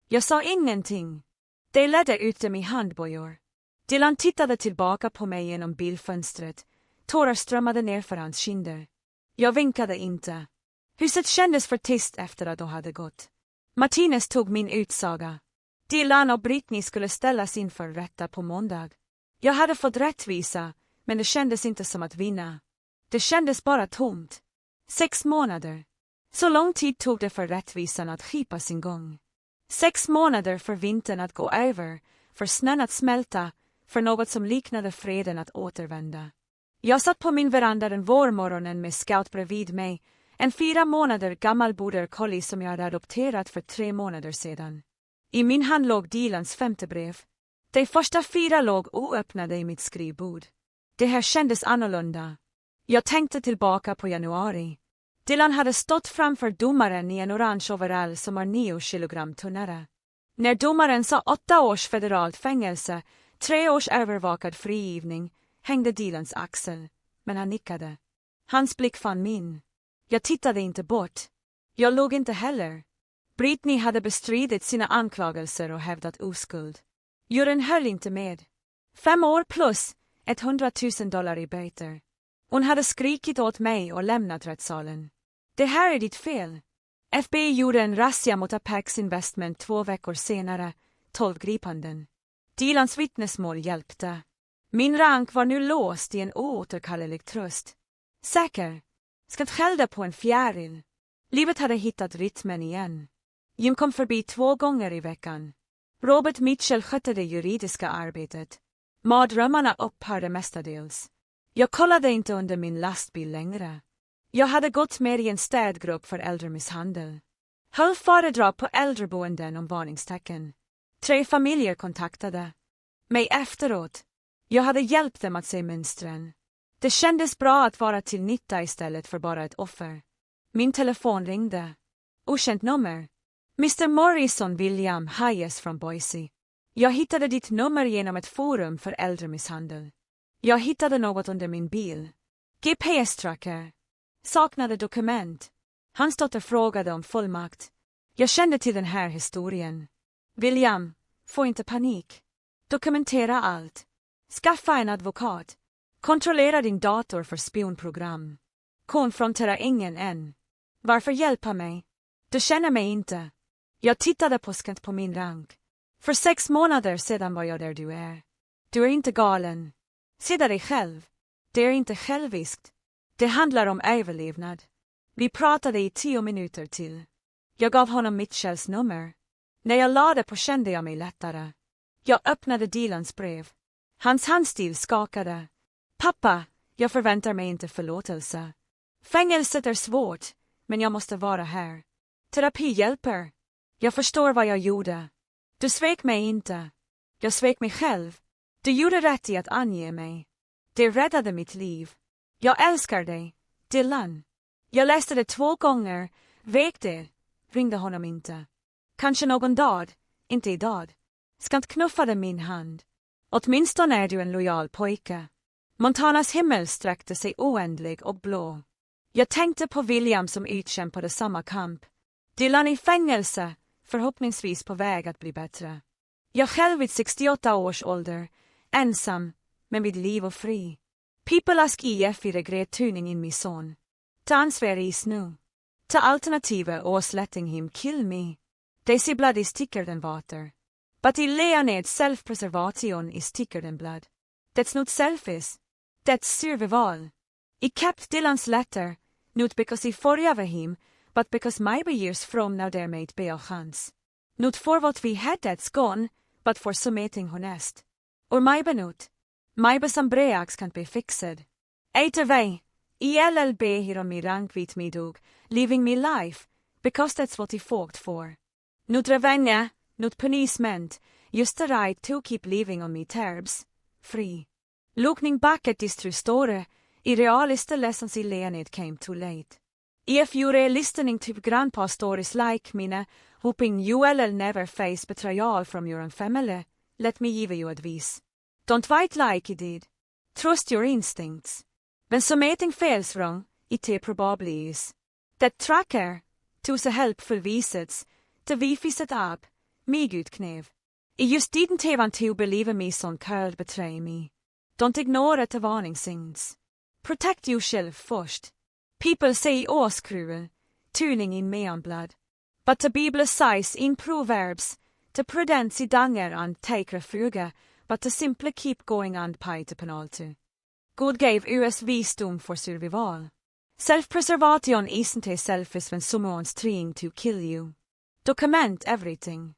Jag sa ingenting. De ledde ut dem i handbojor. Dylan tittade tillbaka på mig genom bilfönstret. Tårar strömmade ner för hans kinder. Jag vinkade inte. Huset kändes för tyst efter att de hade gått. Martinez tog min utsaga. Dylan och Britney skulle ställas inför rätta på måndag. Jag hade fått rättvisa, men det kändes inte som att vinna. Det kändes bara tomt. 6 månader. Så lång tid tog det för rättvisan att skipa sin gång. 6 månader för vintern att gå över, för snön att smälta, för något som liknade freden att återvända. Jag satt på min veranda den vårmorgonen med Scout bredvid mig, en 4 månader gammal border collie som jag hade adopterat för 3 månader sedan. I min hand låg Dilans 5:e brev. De första 4 låg oöppnade i mitt skrivbord. Det här kändes annorlunda. Jag tänkte tillbaka på januari. Dylan hade stått framför domaren i en orange overall som var 9 kilogram tunnare. När domaren sa 8 års federalt fängelse, 3 års övervakad frigivning, hängde Dylans axel, men han nickade. Hans blick fann min. Jag tittade inte bort. Jag låg inte heller. Britney hade bestridit sina anklagelser och hävdat oskuld. Juryn höll inte med. 5 år plus $100,000 i böter. Hon hade skrikit åt mig och lämnat rättssalen. Det här är ditt fel. FBI gjorde en razzia mot Apex Investment 2 veckor senare, 12 gripanden. Dylans vittnesmål hjälpte. Min rank var nu låst i en oåterkallelig tröst. Säker. Ska skällda på en fjäril. Livet hade hittat rytmen igen. Jim kom förbi 2 gånger i veckan. Robert Mitchell skötte det juridiska arbetet. Mardrömmarna upphörde mestadels. Jag kollade inte under min lastbil längre. Jag hade gått med i en städgrupp för äldremisshandel. Höll föredrag på äldreboenden om varningstecken. 3 familjer kontaktade mig efteråt. Jag hade hjälpt dem att se mönstren. Det kändes bra att vara till nytta istället för bara ett offer. Min telefon ringde. Okänt nummer. Mr. Morrison William Hayes från Boise. Jag hittade ditt nummer genom ett forum för äldremisshandel. Jag hittade något under min bil. GPS-tracker. Saknade dokument. Hans dotter frågade om fullmakt. Jag kände till den här historien. William, få inte panik. Dokumentera allt. Skaffa en advokat. Kontrollera din dator för spionprogram. Konfrontera ingen än. Varför hjälpa mig? Du känner mig inte. Jag tittade på skant på min rank. För 6 månader sedan var jag där du är. Du är inte galen. Se dig själv. Det är inte själviskt. Det handlar om överlevnad. Vi pratade i 10 minuter till. Jag gav honom Mitchells nummer. När jag lade på kände jag mig lättare. Jag öppnade Dylans brev. Hans handstil skakade. Pappa, jag förväntar mig inte förlåtelse. Fängelset är svårt, men jag måste vara här. Terapi hjälper. Jag förstår vad jag gjorde. Du svek mig inte. Jag svek mig själv. Du gjorde rätt i att ange mig. Det räddade mitt liv. Jag älskar dig, Dylan. Jag läste det 2 gånger, vek det, ringde honom inte. Kanske någon dag, inte idag. Skant knuffade min hand. Åtminstone är du en lojal pojke. Montanas himmel sträckte sig oändlig och blå. Jag tänkte på William som utkämpade samma kamp. Dylan i fängelse, förhoppningsvis på väg att bli bättre. Jag själv vid 68 års ålder, ensam, men vid liv och fri. Pipelask IF i regrettuning in min son. Ta ansvar i snö. Ta alternativa åslätting him kill me. Desi blad i sticker den vater. But I lea ned self-preservation i sticker den blad. That's not selfish. That's survival. I kept Dylans letter, not because I forgave him, but because my years from now there might be a chance. Not for what we had that's gone, but for something honest. Or my benut. My som breaks can't be fixed. Either way, ILLB here on me rank vid me dog, living me life, because that's what I fought for. Not revenge, not punishment, just the right to keep living on me terms, free. Looking back at this true story, I realized the lessons I learned came too late. If you're listening to grandpa stories like mine, hoping you will never face betrayal from your own family, let me give you advice. Don't fight like I did. Trust your instincts. When something fails wrong, it probably is. That tracker, to så helpful visits, to vi set up, me good knev. I just didn't want to believe me son curled betray me. Don't ignore the warning signs. Protect yourself first. People say ås cruel, tuning in me on blood. But the Bible says in Proverbs, to prudence I danger and take refuge, but to simply keep going and pay to penalty. God gave us visdom for survival. Self-preservation isn't a selfish when someone's trying to kill you. Document everything.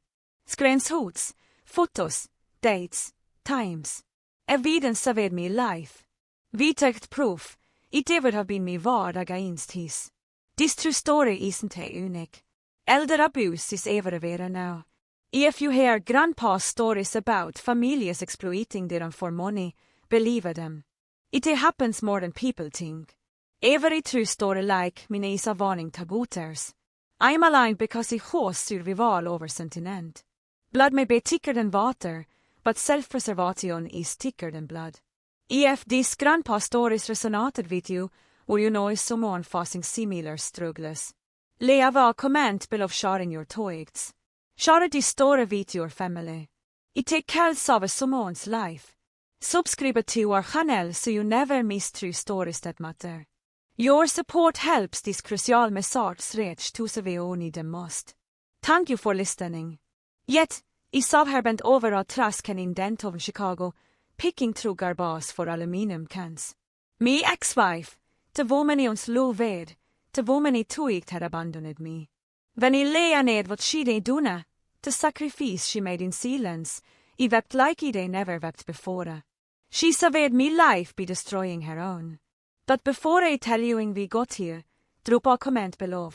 Screenshots, photos, dates, times. Evidence of me life. Vitect proof. It would have been me word against his. This true story isn't unique. Elder abuse is everywhere now. If you hear grandpa's stories about families exploiting them for money, believe them. It happens more than people think. Every true story like min is a varning to goters. I'm aligned because I host survival over continent. Blood may be thicker than water, but self-preservation is thicker than blood. If these grandpa stories resonated with you, or you know someone facing similar struggles, leave a comment below sharing your thoughts. Share this story with your family. It takes care of someone's life. Subscribe to our channel so you never miss true stories that matter. Your support helps this crucial message reach those who need them most. Thank you for listening. Yet, I saw her bent over a trasken in downtown Chicago, picking through garbage for aluminum cans. Me ex-wife, the woman I ons lov ved, the woman I toigt had abandoned me. When I lay ned what she dey done, the sacrifice she made in silence, I wept like I dey never wept before. She surveyed me life be destroying her own. But before I tell you when we got here, drop a comment below.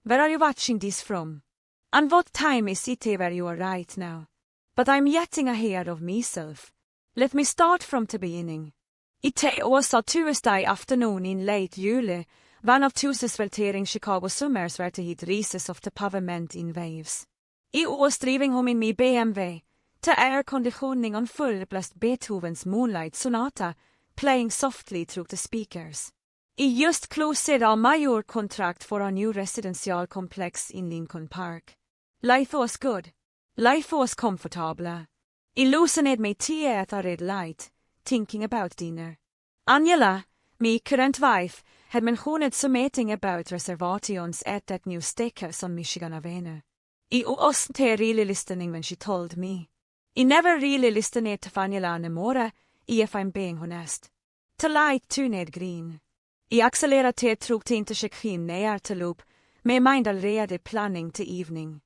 Where are you watching this from? And what time is it where you are right now? But I'm getting ahead of myself. Let me start from the beginning. It was a Tuesday afternoon in late July, one of two sweltering Chicago summers where the heat rises off the pavement in waves. I was driving home in my BMW, the air conditioning on full blast Beethoven's Moonlight Sonata, playing softly through the speakers. I just closed a major contract for a new residential complex in Lincoln Park. Life was good. Life was comfortable. I loosened my tea at a red light, thinking about dinner. Angela, my current wife, had mentioned something about reservations at that new steakhouse on Michigan Avenue. I wasn't really listening when she told me. I never really listened to Angela anymore, if I'm being honest. The light turned green. I accelerated through the intersection near the loop, my mind already planning the evening.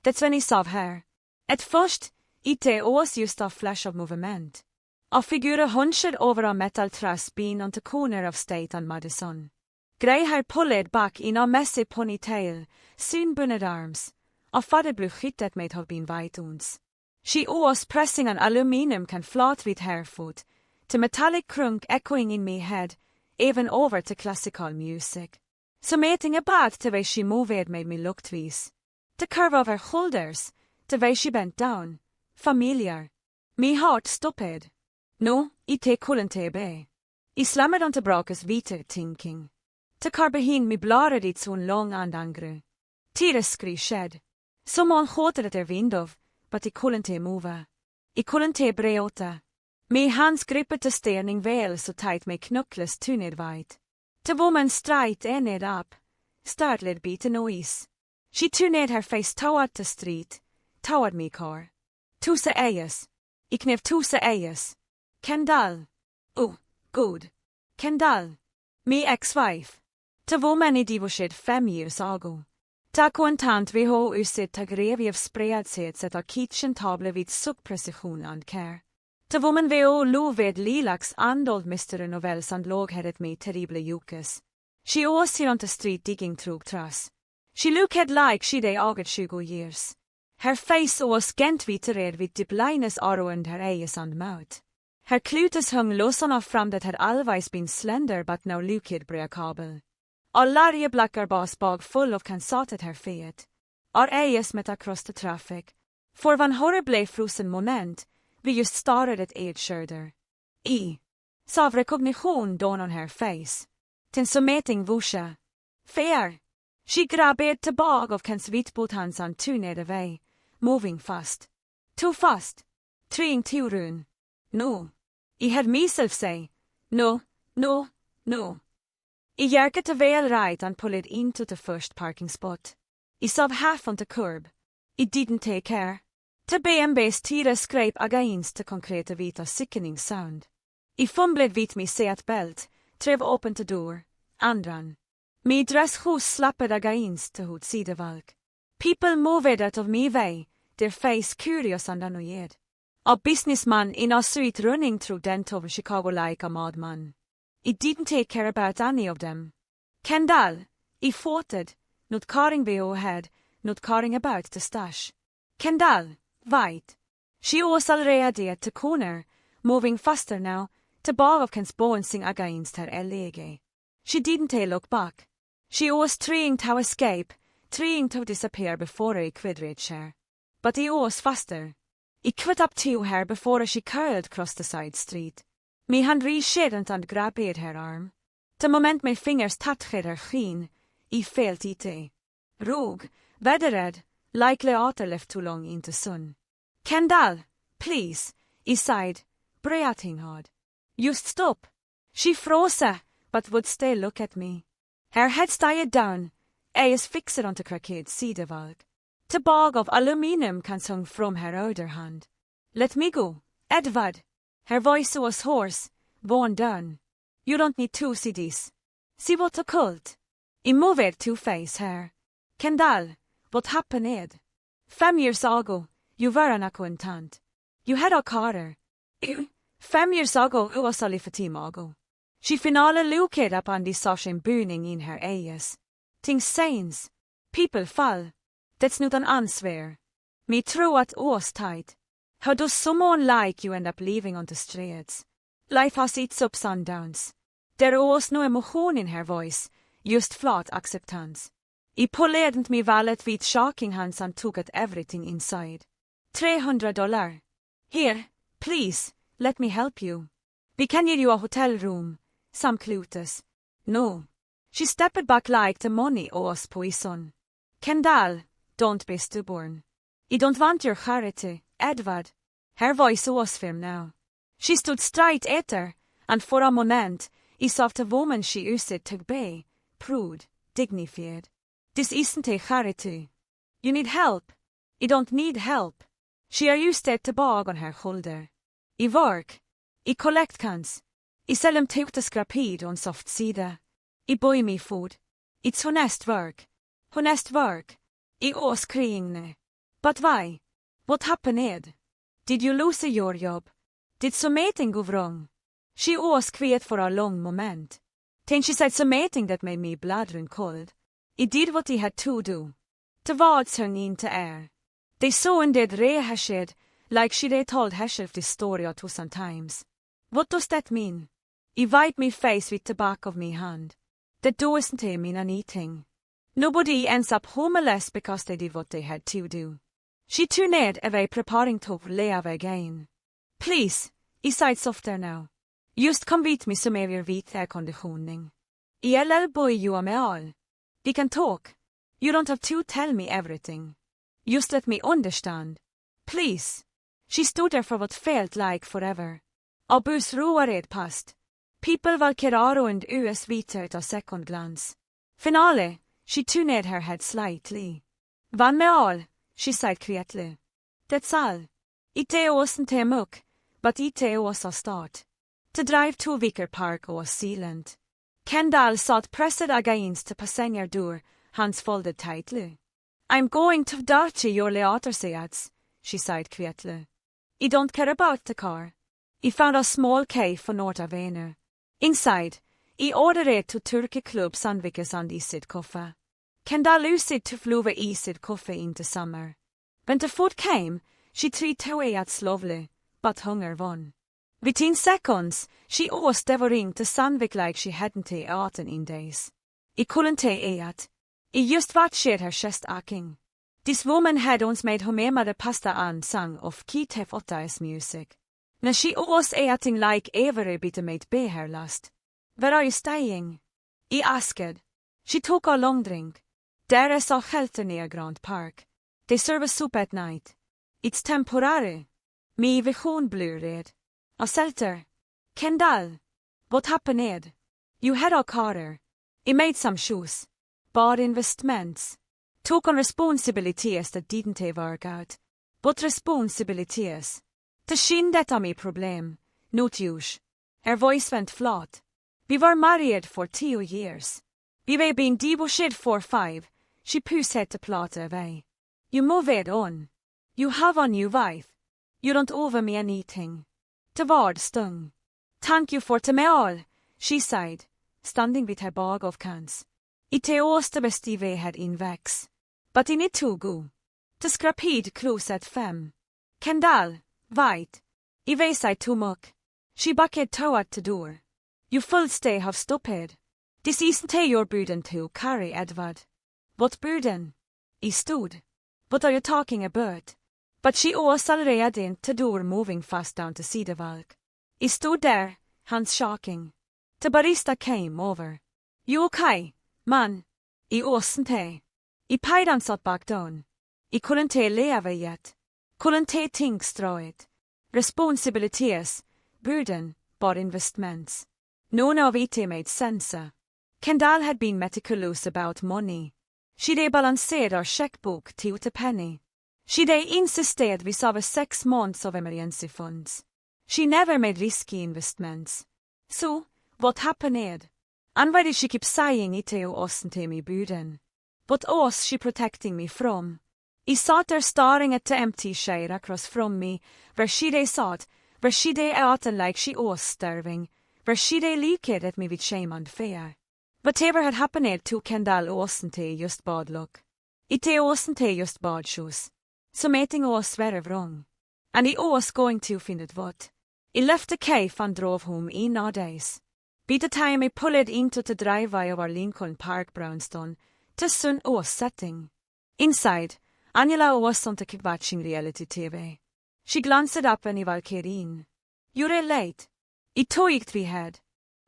That's when I saw her. At first, it was just a flash of movement. A figure hunched over a metal truss beam on the corner of State and Madison. Grey hair pulled back in a messy ponytail, sunburned arms. A father blue hit that might have been white ones. She was pressing an aluminum can flat with her foot, the metallic crunk echoing in my head, even over the classical music. Something about the way she moved made me look twice. The curve of her shoulders, the way she bent down, familiar. Me heart stopped. No, it couldn't be. I slammed onto Brock's vita thinking. The car behind me blared it so long and angry. Tears screeched. Someone hoted at their window, but I couldn't move. I couldn't breathe. My hands gripped the steering wheel so tight my knuckles turned white. The woman straight ended up, startled by the noise. She turned her face toward the street, toward my car. Tusen eyes. I knev tusen eyes. Kendall. Oh, good. Kendall. My ex-wife. The woman I divorced 5 years ago. Ta kontant vi har utsett ta grev av spredshet sätta kitchen table vid suckprecision and care. The woman vi har loved lilax andold Mr. Novels and lågheadet me terrible jukes. She was here on the street digging through trash. She looked like she'd aged 20 years. Her face was gentvittered with the blindness around her eyes and mouth. Her klutes hung loose enough from that had always been slender but now looked breakable. A large blacker bas bag full of can sat at her feet. Our eyes met across the traffic. For one horribly frozen moment, we just stared at each other. I saw recognition dawn on her face. Then something wusha. Fear. She grabbed the bag of Ken's vitboot hands and turned away, moving fast. Too fast. Trying to run. No. I heard myself say, no, no, no. I jerked the wheel right and pulled it into the first parking spot. I saw half on the curb. I didn't take care. The BMW's tire scrape against the concrete with a sickening sound. I fumbled vid mi seat belt, trev open to door, andran. Mi dress hus slapped against to hut sidevalk. People moved out of me way, their face curious and annoyed. A businessman in a street running through Denton, Chicago like a madman. I didn't take care about any of them. Kendall, I foughted, not caring be head, not caring about the stash. Kendall, white. She was already at the corner, moving faster now, to bar of Ken's bouncing against her leg. She didn't look back. She was trying to escape, trying to disappear before I could reach her. But I was faster. I quit up to her before she curled across the side street. Me hand reachedent and grabbed her arm. The moment my fingers touched her chin, I felt it. Rogue, weathered, likely water left too long in the sun. Kendall, please, I sighed, breathing hard. Just stop. She froze, but would still look at me. Her head stayed down, eyes fixed on the crooked sidevalk. The bag of aluminium can hung from her other hand. Let me go, Edward. Her voice was hoarse, worn down. You don't need to see this. See what occult. I moved to face her. Kendall, what happened? 5 years ago, you were an acquaintance. You had a car. 5 years ago, it was only 5 ago. She finally looked up on the sashin burning in her eyes. Things change. People fall. That's not an answer. Me through at us tight. How does someone like you end up living on the streets? Life has its ups and downs. There was no emotion in her voice, just flat acceptance. I pulled me wallet with shaking hands and took at everything inside. $300. Here, please, let me help you. We can give you a hotel room. Some clutes. No. She stepped back like the money was poison. Kendall, don't be stubborn. I don't want your charity, Edward. Her voice was firm now. She stood straight at her, and for a moment, I saw the woman she used to be, prude, dignified. This isn't a charity. You need help. I don't need help. She used to bag on her shoulder. I work. I collect cans. I sell them to the scrapid on soft sida. I buy me food. It's honest work. Honest work. I was crying. But why? What happened? Did you lose your job? Did something go wrong? She was quiet for a long moment. Then she said something that made me blood run cold. I did what I had to do. The words hung into air. They sounded rehashed, like she'd told herself this story 1,000 times. What does that mean? I wiped me face with the back of me hand. That doesn't mean anything. Nobody ends up homeless because they did what they had to do. She turned away, preparing to leave again. Please, I said softer now. Just come with me som your vita konditioning. I boy you med all. We can talk. You don't have to tell me everything. Just let me understand. Please. She stood there for what felt like forever. A bus roared past. People valkade around US vita at a second glance. Finale, she turned her head slightly. Van med all, she said quietly. That's all. It wasn't a muck, but it was a start. The drive to Vicar Park was silent. Kendall sat pressed against the passenger door, hands folded tightly. I'm going to dirty your later seats, she said quietly. I don't care about the car. I found a small cave for North Avena. Inside, I ordered it to Turkey Club sandwiches and isid coffee. Kendall used to fluve isid coffee in the summer. When the food came, she treated it slowly, but hunger won. Within seconds, she was devouring the sandwich like she hadn't eaten in days. I couldn't eat. I just watched her chest aching. This woman had once made homemade pasta and sang of Kitef Otta's music. Now she was eating like every bit made be her last. Where are you staying? I asked. She took a long drink. There is a helt near Grand Park. They serve soup at night. It's temporary. Me vision blurred. A shelter. Kendall. What happened? You had a car. I made some shoes. Bought investments. Took on responsibilities that didn't work out. But responsibilities. Det skinnet av mi problem. Not use. voice went flat. Vi var married for 10 years. Vi var been divorced for 5, she pusette plata away. You move it on. You have a new wife. You don't owe me anything. The word stung. Thank you for me all, she sighed, standing with her bag of cans. Ite åste bestive had in vex. But in it too go. The scrapid close at 5. Kendall, white. I väside too much. She bucket toe at the door. You full stay have stopped. This isn't your burden to carry, Edward. What burden? I stood. What are you talking about? But she was already in the door moving fast down to Sidevalk. I stood there, hands shaking. The barista came over. You okay, man? I wasn't he. I paid and sat back down. I couldn't leva yet. Couldn't think straight. Responsibilities, burden, but investments. None of it made sense. Kendall had been meticulous about money. She'd balancered our checkbook to a penny. She'd insisted we saw 6 months of emergency funds. She never made risky investments. So, what happened? And why did she keep saying it wasn't me burden? But us she protecting me from. I sat there staring at the empty chair across from me, where she'd sat, where she'd eaten like she was starving, where she'd looked at me with shame and fear. Whatever had happened to Kendall wasn't just bad luck. It wasn't just bad shoes. Something was very wrong. And I was going to find it what. I left the cave and drove home in days. By the time I pulled into the driveway of our Lincoln Park brownstone, the sun was setting. Inside, Angela was on the watching reality TV. She glanced up and I walked in. You're late. I told we had.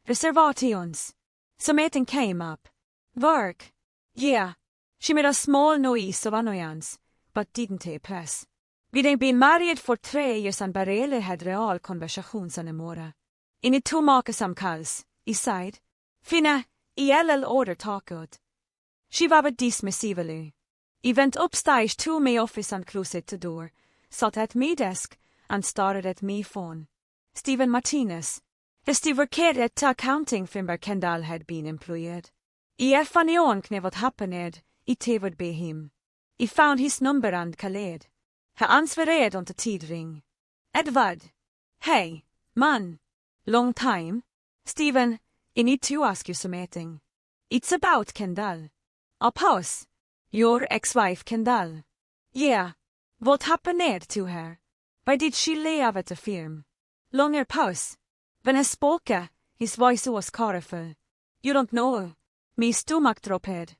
Reservations. Something came up. Work. Yeah. She made a small noise of annoyance, but didn't press. We'd been married for 3 years and barely had real conversations anymore. In it 2 makesamkals, I sighed. Finne, I order taket. She var dismissively. I went upstairs to my office and closed the door, sat at my desk, and started at my phone. Stephen Martinez. He worked at the accounting firm where Kendall had been employed. I fann knew what happened, it would be him. I found his number and called. He answered on the tidring. Edward. Hey, man. Long time. Stephen, I need to ask you something. It's about Kendall. A pause. Your ex-wife Kendall. Yeah. What happened to her? Why did she leave at the firm? Longer pause. When he spoke, his voice was colorful. You don't know. My stomach dropped.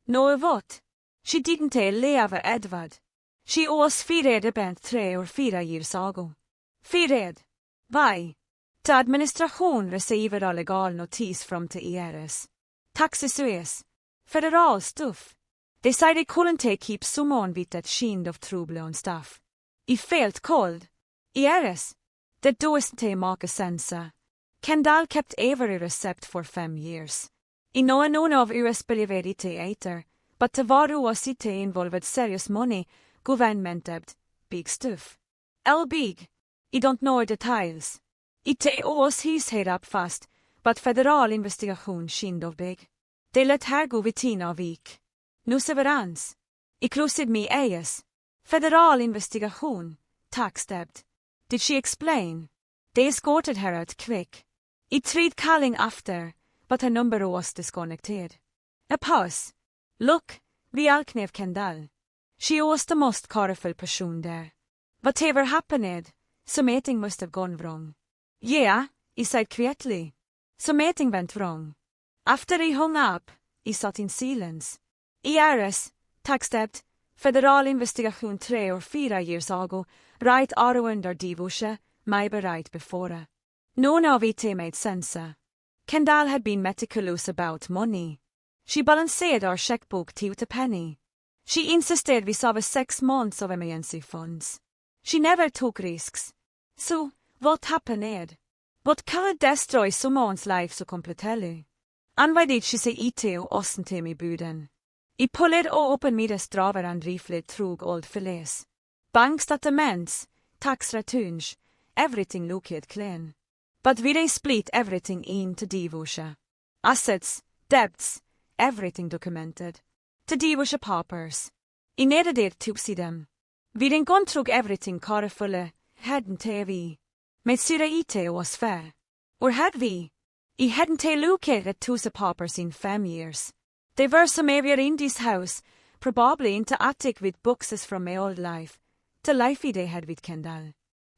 Know what? She didn't leave Edward. She was fired about 3 or 4 years ago. Fired. Why? The administration received a legal notice from the IRS. Taxes. Federal stuff. They said they couldn't keep someone with that kind of trouble on staff. I felt cold. IRS. That doesn't make sense. Kendall kept every receipt for 5 years. I know none of US believed it either, but the var was it involved serious money, government debt, big stuff. Big. I don't know details. It was his head up fast, but federal investigation kind of big. They let her go within a week. No severance. I closed me eyes. Federal investigation, tax debt. Did she explain? They escorted her out quick. I tried calling after, but her number was disconnected. A pause. Look, vi all knew Kendall. She was the most colorful person there. Whatever happened, something must have gone wrong. Yeah, I said quietly. Something went wrong. After I hung up, I sat in silence. IRS, tax debt, federal investigation 3 or 4 years ago, right under divorce, maybe right before. None of it made sense. Kendall had been meticulous about money. She balanced our checkbook to a penny. She insisted we saw 6 months of emergency funds. She never took risks. So, what happened? What could destroy someone's life so completely? And why did she say it wasn't me burden? I pulled open middags drawer and rifled through old fillets. Bank statements, tax returns, everything looked clean. But they split everything into diverse assets, debts, everything documented. To diverse papers. Ineded to see them. Vi den gone through everything carefully, hadn't vi. Med syra ite was fair. Or had vi? I hadn't located to the papers in 5 years. They were somewhere in this house, probably in the attic with boxes from my old life, the life they had with Kendall.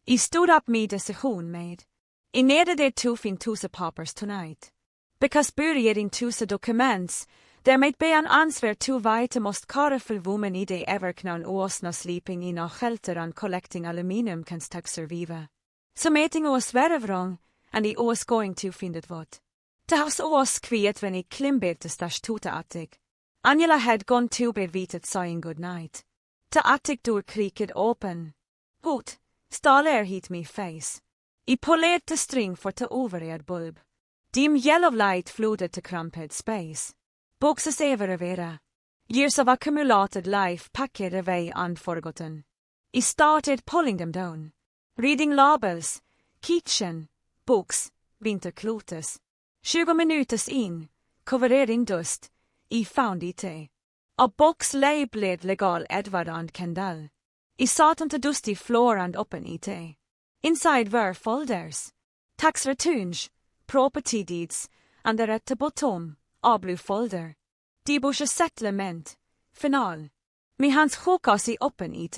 I stood up me decision made. I needed to find to the papers tonight. Because buried in to the documents, there might be an answer to why the most careful woman I they ever known was not sleeping in a shelter and collecting aluminium can stack survive. So meeting was very wrong, and I was going to find it what. The house was quiet when I climbed the stash to the attic. Angela had gone to bed with it saying good night. The attic door creaked open. Good, stall air hit me face. I pulled the string for the overhead bulb. Dim yellow light flooded the cramped space. Boxes everywhere. Years of accumulated life packed away and forgotten. I started pulling them down. Reading labels, kitchen, books, winterklotes. 20 minutes in, covered in dust, I found it. A box labeled legal Edward and Kendall. I sat on the dusty floor and opened it. Inside were folders, tax returns, property deeds, and there at the bottom, a blue folder. Diverse settlement, final. Mi hands chokas I open it.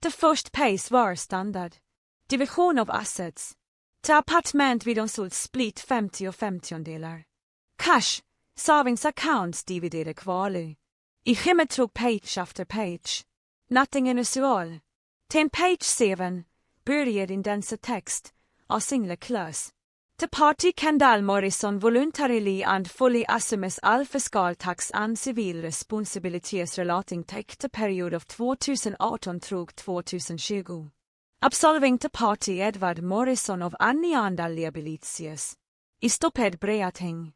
The first page var standard. Division of assets. The apartment vi de sold split 50 och 50-delar. Cash, savings accounts dividerade kvalu. I skimmet trog page after page. Nothing unusual. Ten page 7, buried in dense text, a single clause. The party Kendall Morrison voluntarily and fully assumes all fiscal tax and civil responsibilities relating to the period of 2018 through 2020. Absolving the party Edward Morrison of any andra liabilities. I stopped breathing.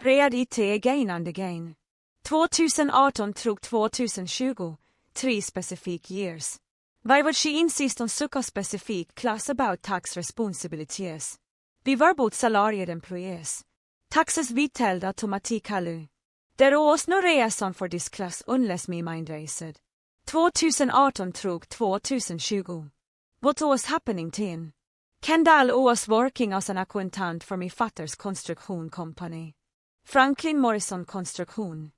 Read it again and again. 2018 through 2020, 3 specific years. Why would she insist on such a specific class about tax responsibilities? Vi were both salaried employees. Taxes withheld automatically. There was no reason for this class unless me mind raced. 2018 through 2020. What was happening then? Kendall was working as an accountant for my father's construction company. Franklin Morrison Construction.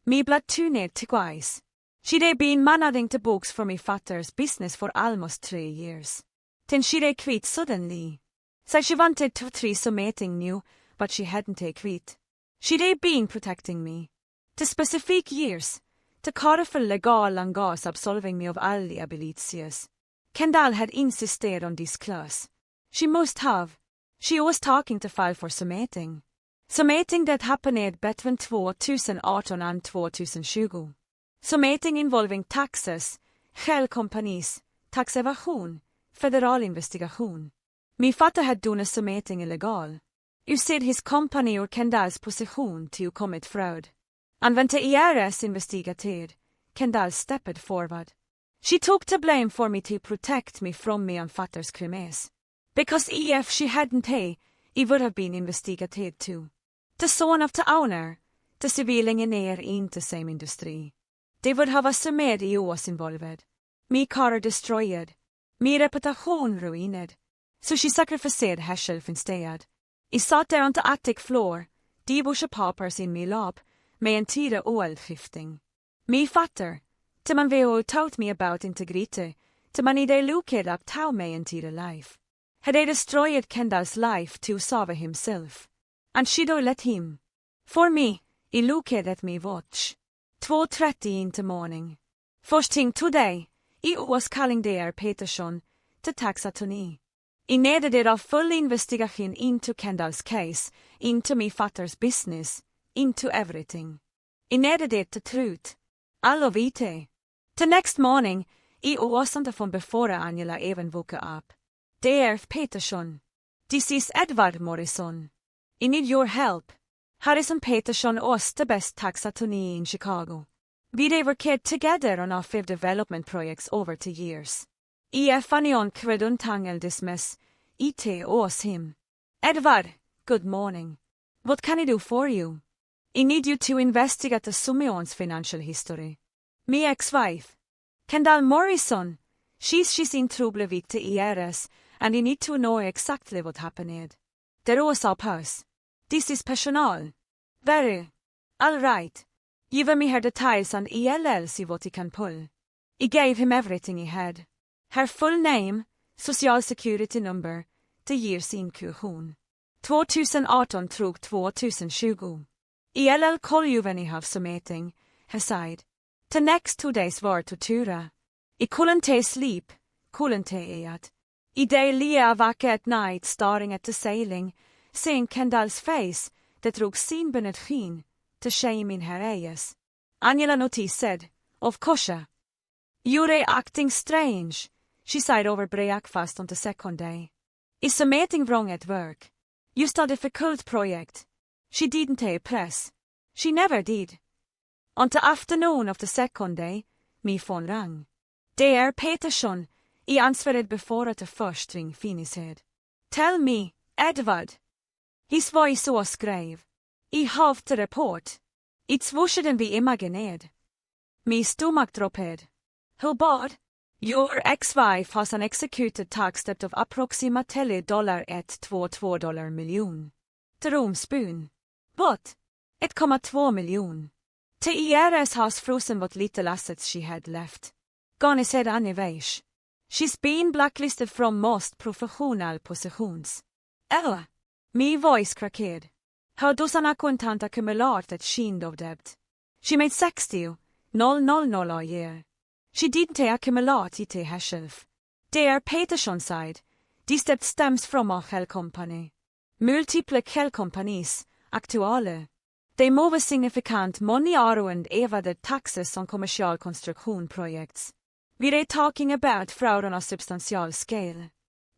Me blood tuned twice. She'd been managing the books for my father's business for almost 3 years. Then she'd quit suddenly. So she wanted to try something new, but she hadn't quit. She'd been protecting me. The specific years, the careful legal and gas absolving me of all liabilities. Kendall had insisted on this clause. She must have. She was talking to file for something. Something that happened between 2018 and 2020. Something involving taxes, shell companies, tax evasion, federal investigation. Min fatter had done something illegal. You said his company or Kendalls position to commit fraud. And when the IRS investigated, Kendall stepped forward. She took the blame for me to protect me from me and fatter's crimes. Because if she hadn't he would have been investigated too. The son of the owner, the civil engineer in the same industry. They would have assumed I was involved. Me car destroyed. Me reputation ruined. So she sacrificed herself instead. I sat there on the attic floor, diverse papers in me lap, med en tida oeldskifting. Me fatter, till man WHO taught me about integrity, till man I det looked up tau me en tida life. Had I destroyed Kendall's life to save himself. And she'd let him. For me, I looked at me watch. 2:30 in the morning. First thing today, I was calling there Peterson, the tax attorney. I needed a full investigation into Kendall's case, into me father's business, into everything. I needed the truth. All of it. The next morning, I was on the phone before Angela even woke up. Dear Peterson, this is Edward Morrison. I need your help. Harrison Peterson was the best tax attorney in Chicago. We worked together on our 5 development projects over the years. I funny on kveduntangeldismes, IT was him. Edward, good morning. What can I do for you? I need you to investigate the Simeon's financial history. My ex-wife, Kendall Morrison, she's in trouble with the IRS, and I need to know exactly what happened. There was a pause. This is personal. Very. All right. Give me her details and I'll see what I can pull. I gave him everything he had. Her full name, social security number, the years inklusion. 2018 trug 2020. I'll call you when I have something, he said. The next 2 days var tortura. I couldn't sleep, couldn't eat. I day lie awake at night staring at the ceiling, seeing Kendall's face that drog sinbenet skin, to shame in her eyes. Angela notice said, of course. You're acting strange, she said over breakfast on the second day. Is something wrong at work? You a difficult project. She didn't take press. She never did. On the afternoon of the second day, my phone rang. Det Peterson, I answered before at the first ring finished. Tell me, Edward. His voice was grave. I have to report. It's worse than we imagined. My stomach dropped. How bad? Your ex-wife has an executed tax debt of approximately $1,22 million. The room spoon. But 1,2 million. The IRS has frozen what little assets she had left. Gone said anyways. She's been blacklisted from most professional positions. Ella, my voice cracked. How does an accountant accumulate that kind of debt? She made 60,000 a year. She didn't accumulate it herself. Der Peterson said, this debt stems from a hell company. Multiple hell companies, aktuelle. They move significant money around evaded taxes on commercial construction projects. We're talking about fraud on a substantial scale.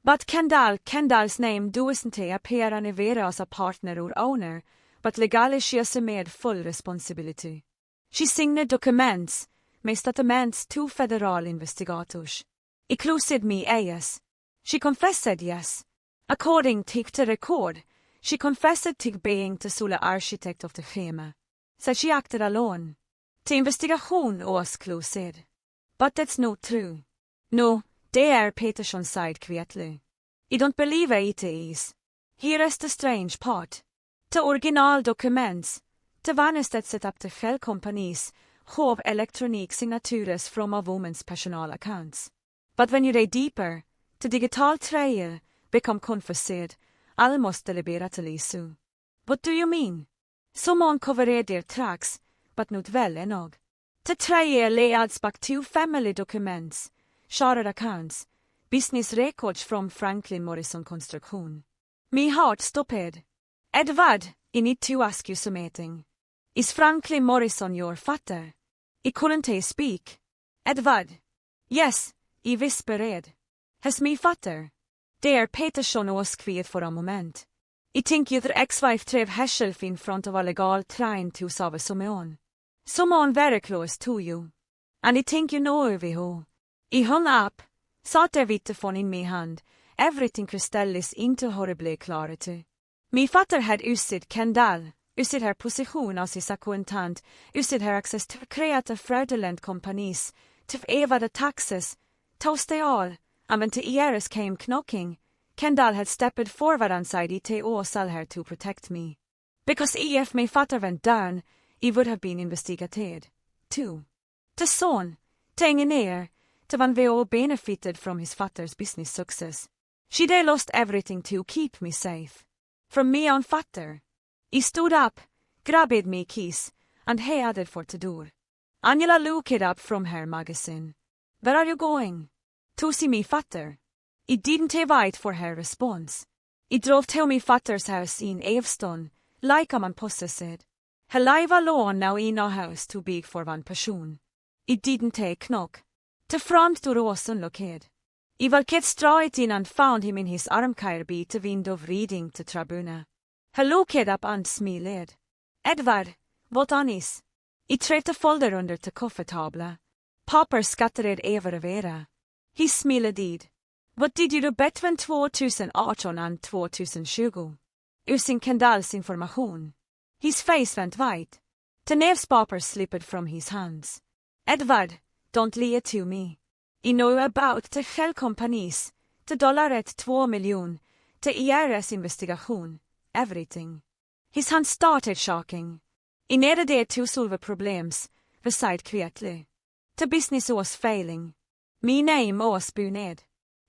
But Kendall's name doesn't appear anywhere as a partner or owner, but legally she assumed full responsibility. She signed documents, med statements to federal investigators. Included me AS. She confessed yes. According to the record, she confessed to being the sole architect of the schema. So she acted alone. The investigation was closed. But that's not true. No, there Peterson said quietly. I don't believe it is. Here is the strange part. The original documents, the ones that set up the shell companies, have electronic signatures from a woman's personal accounts. But when you read deeper, the digital trail become confessed, almost deliberately so. What do you mean? Someone covered their tracks, but not well enough. The trail leads back to family documents, chartered accounts, business records from Franklin Morrison Construction. My heart stopped. Edward, I need to ask you something. Is Franklin Morrison your father? I couldn't speak. Edward. Yes, I whispered. Has my father? Der Peterson was quiet for a moment. I think your ex-wife drev herself in front of a legal train to save Simeon. Someone very close to you. And I think you know who. I hung up, satt der Wittefon in my hand, everything crystallis into horrible clarity. My father had used Kendall, used her position as his accountant, used her access to create fraudulent companies, to evade taxes, toast they all, and when the IRS came knocking, Kendall had stepped forward and said it all sell her to protect me. Because if my father went down, he would have been investigated, too. The son, the engineer, the one we all benefited from his father's business success. She they lost everything to keep me safe. From me on father. He stood up, grabbed me keys, and headed for the door. Angela looked up from her magazine. Where are you going? To see me father. I didn't wait for her response. I drove to my father's house in Aveston, like a man possessed. He live alone now in a house too big for one person. I didn't take knock. The front door was unlocked. I walked straight in and found him in his armchair by the window reading the Tribune. He looked up and smiled. Edward, what on is? I trädde the folder under the coffee table. Papper scattered everywhere. He smiled. Vad did you do bättre 2018 än 2020? Ur sin Kendalls information. His face went white. The nailspapper slipped from his hands. Edward, don't lie to me. I know about the Shell companies, the $2 million, the IRS investigation, everything. His hands started shaking. I needed it to solve problems, beside quietly. The business was failing. My name was buned.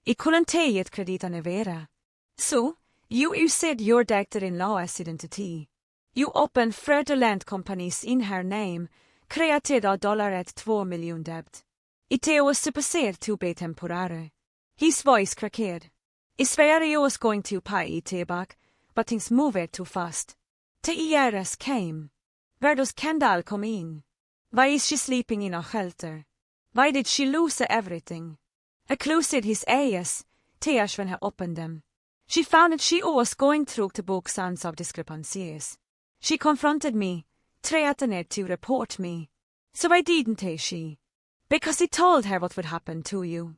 I couldn't take it credit on Evera. So, you said your doctor-in-law's identity. You opened fraudulent companies in her name, created a $2 million debt. It was supposed to be temporary. His voice cracked. I swear I was going to pay it back, but things moved too fast. The IRS came. Where does Kendall come in? Why is she sleeping in a shelter? Why did she lose everything? I closed his eyes, tears when I opened them. She found that she was going through the book signs of discrepancies. She confronted me, threatened to report me. So why didn't she? Because he told her what would happen to you.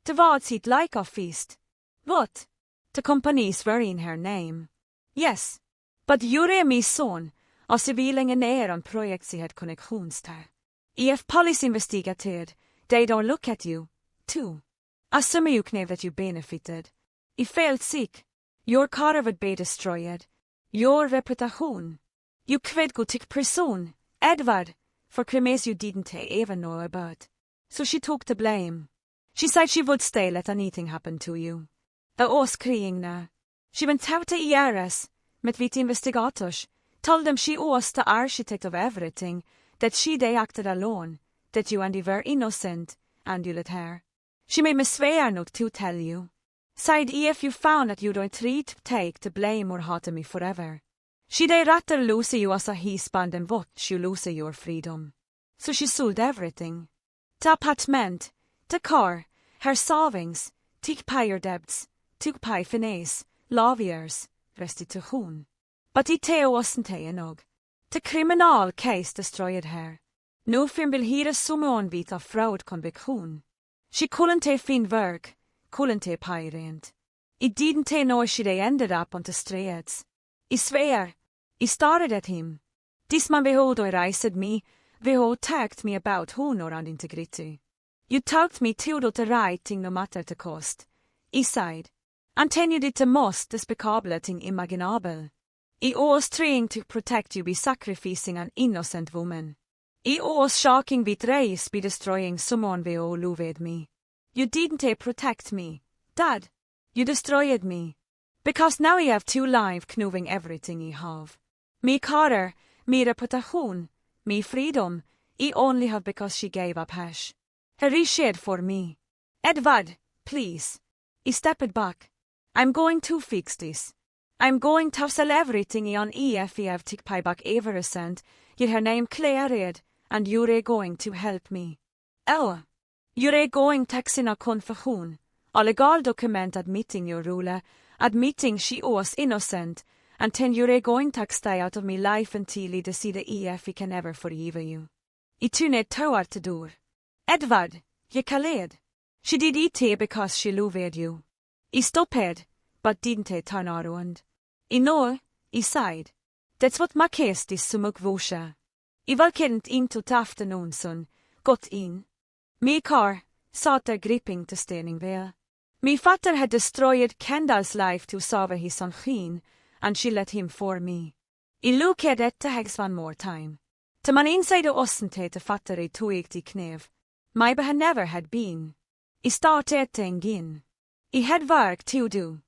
The words he'd like a feast. What? The companies were in her name. Yes. But you're my son, och civilingen är en projekt had connections till. If police investigated, they don't look at you, too. Assume you knew that you benefited. I felt sick. Your car would be destroyed. Your reputation. You quid go till person, Edward, for crimes you didn't even know about. So she took the blame. She said she would stay let anything happen to you. I was crying now. She went out to IRS, met with investigators, told them she was the architect of everything, that they acted alone, that you and he were innocent, and you let her. She made me swear not to tell you. Said if you found that you don't take the blame or hate me forever. She rather lose you as a husband than watch you lose your freedom. So she sold everything. The apartment, the car, her savings, took pay your debts, took pay finance, lawyers, restitution. But it wasn't enough. The criminal case destroyed her. No firm will hear someone beat a fraud conviction. She couldn't find work, couldn't pay rent. It didn't know she ended up on the streets. I swear, I stared at him. This man behold erased me, behold talked me about honor and integrity. You taught me to do the right thing no matter the cost. I said, and then you did the most despicable thing imaginable. I was trying to protect you by sacrificing an innocent woman. I was shocking with race by destroying someone we all loved me. You didn't protect me, Dad. You destroyed me. Because now I have two lives knowing everything I have. Me car, me reputation, me freedom, I only have because she gave up hash. Her shed for me. Edward, please. I stepped back. I'm going to fix this. I'm going to sell everything on if I have to pay back every cent, get her name cleared, and you're going to help me. Oh, you're going to sign a confession, a legal document admitting your ruler, admitting she was innocent, and then you're going to stay out of my life until I see the EF I can never forgive you. I tuned toward the door. Edward, you kalled. She did it because she loved you. I stopped, but didn't turn around. I know, I said. That's what my case is so much vosha. I valkent into the afternoon sun, got in. My car sat there gripping the steering wheel. My father had destroyed Kendall's life to save his son Jean, and she let him for me. I looked at the hegs one more time. The man inside the wasn't the father I tog I knev. Maybe he never had been. I started again. I had work to do.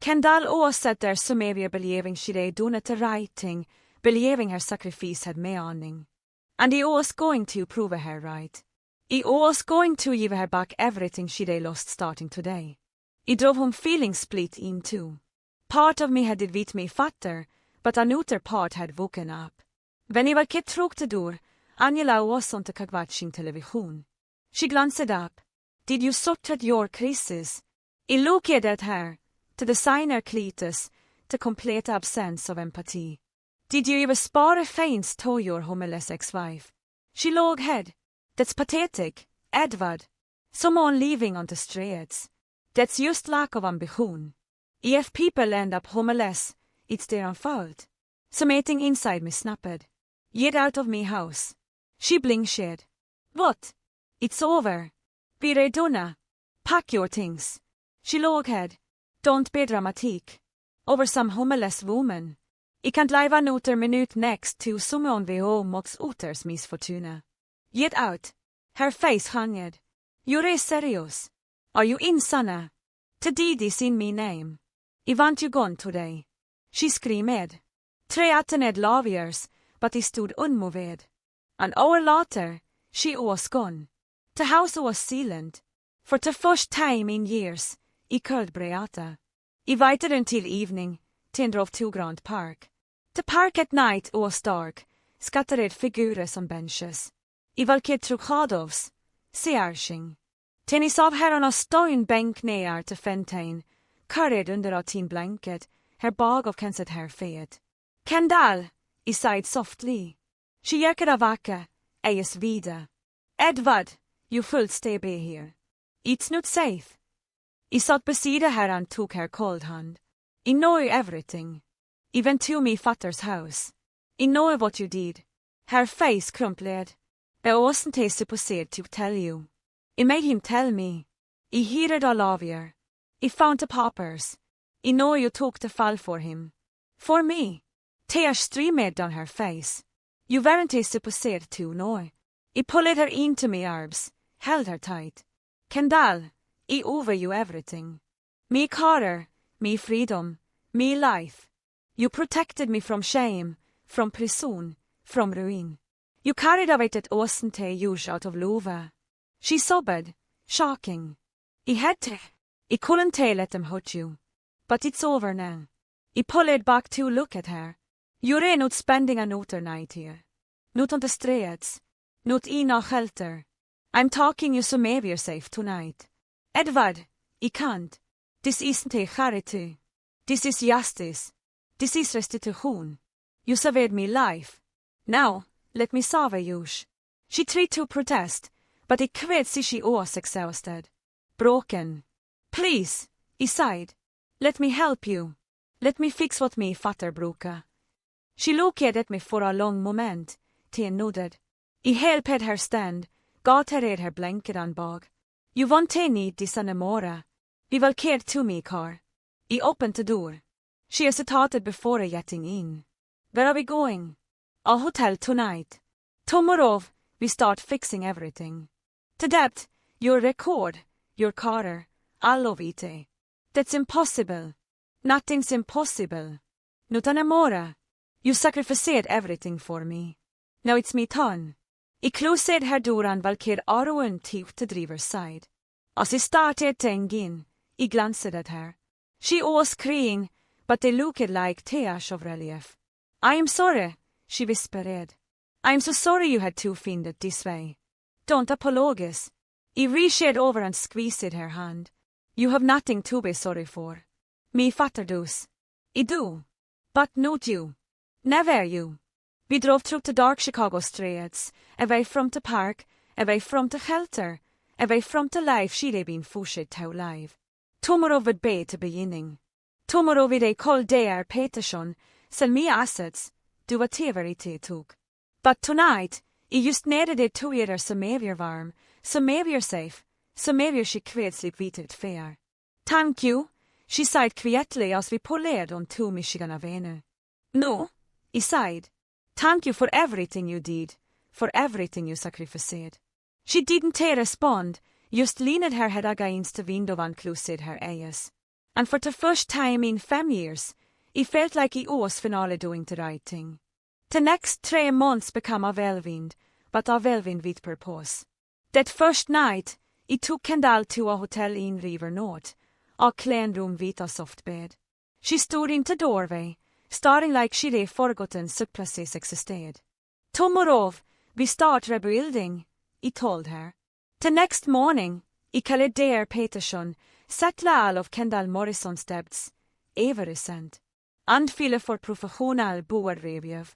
Kendall always sat there some area believing she'd done the right thing, believing her sacrifice had meaning. And I was going to prove her right. I was going to give her back everything she'd lost starting today. I drove home feeling split in two. Part of me had it with me fatter, but another part had woken up. When I var kett through the door, Angela was on the watching television. She glanced up. Did you sort at your crisis? I looked at her, to the signer Cletus, the complete absence of empathy. Did you even spare a faints to your homeless ex-wife? She looked head. That's pathetic, Edward. Someone leaving on the streets. That's just lack of ambition. If people end up homeless, it's their own fault. Something inside me snapped. Get out of me house. She blinked. What? It's over. Be redona. Pack your things. She låghed. Don't be dramatic. Over some homeless woman. I can't live another minute next to someone vi mots otters misfortuna. Get out. Her face hanged. You're serious. Are you insane? To didis in me name. I want you gone today. She screamed. 3 laviers, but I stood unmoved. An hour later, she was gone. The house was silent. For the first time in years, I curled Beata. I waited until evening, then drove to Grand Park. The park at night was dark, scattered figurer on benches. I valked truchadovs, searsing. Then I saw her on a stone bank near to Fentain, curried under a tin blanket, her bag of kenset hair fed. Kendall, I sighed softly. She jerkade av vacka, ejes vida. Edward, you full stay be here. It's not safe. I satt beside her and took her cold hand. I know everything. I went to me father's house. I know what you did. Her face crumpled. I wasn't supposed to tell you. I made him tell me. I heard all of you. I found the paupers. I know you took the fall for him. For me. Tears streamed down her face. You weren't supposed to know. I pulled her into my arms, held her tight. Kendall, I owe you everything. Me career, me freedom, me life. You protected me from shame, from prison, from ruin. You carried away that wasn't use out of love. She sobbed, shocking. I had to. I couldn't let them hurt you. But it's over now. I pulled back to look at her. You're not spending another night here. Not on the streets. Not in a shelter. I'm talking you so maybe you're safe tonight. Edward, I can't. This isn't a charity. This is justice. This is restitution. You saved me life. Now, let me save you. She tried to protest, but it quit she was exhausted. Broken. Please, I sighed. Let me help you. Let me fix what me father broke. She looked at me for a long moment, then nodded. I helped her stand, got her blanket and bag. You won't need this anymore. Vi will care to me, car. I opened the door. She hesitated before getting in. Where are we going? A hotel tonight. Tomorrow, we start fixing everything. To that, your record, your car, all of it. That's impossible. Nothing's impossible. Not anymore. You sacrificed everything for me. Now it's me turn. I closed her door and valkade arrowen to the driver's side. As I started to in, I glanced at her. She was crying, but they looked like tears of relief. I am sorry, she whispered. I am so sorry you had to find it this way. Don't apologize. I reached over and squeezed her hand. You have nothing to be sorry for. Me father does. I do. But not you. Never you. We drove through the dark Chicago streets, away from the park, away from the shelter, away from the life she'd been forced to live. Tomorrow would be the beginning. Tomorrow would I call der Peterson, sell me assets, do whatever it took. But tonight, I just needed it to göra så mer varm, så mer safe, så mer she could sleep vitet fair. Thank you, she sighed quietly as we pulled on to Michigan Avenue. No, I sighed. Thank you for everything you did, for everything you sacrificed. She didn't respond, just leaned her head against the window and closed her eyes. And for the first time in 5 years, I felt like I was finally doing the right thing. The next 3 months became a whirlwind, but a whirlwind with purpose. That first night, I took Kendall to a hotel in River North, a clean room with a soft bed. She stood in the doorway, staring like she'd forgotten subplaces existed. Tomorrow, we start rebuilding, I told her. The next morning, I called der Peterson, settla all of Kendall Morrison's debts, everesent. Anfylle for professional boerreview.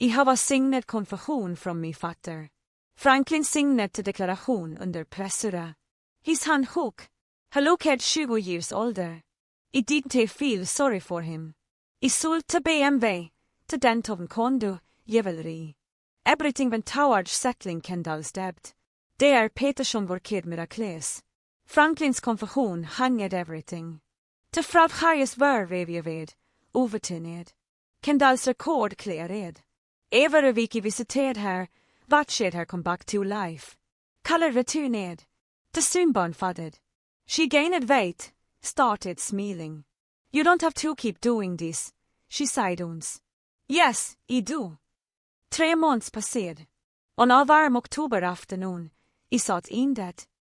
I have a signet konfession from me fatter. Franklin signet deklaration under pressure. His handhook. Halokad 20 years older. I didn't feel sorry for him. I sålde BMW, till den toven kondo, jewelry. Everything went towards settling Kendalls debt. Det Peterson vår kid mirakles. Franklins konfession hanged everything. Till frav Harris var ved, overtined. Kendalls rekord cleared. Every week I visited her, watched her come back to life. Color returned. The soon fadded. She gained weight, started smiling. You don't have to keep doing this, she sighed ons. Yes, I do. 3 months passerade. On a varm oktober afternoon, I satt in det.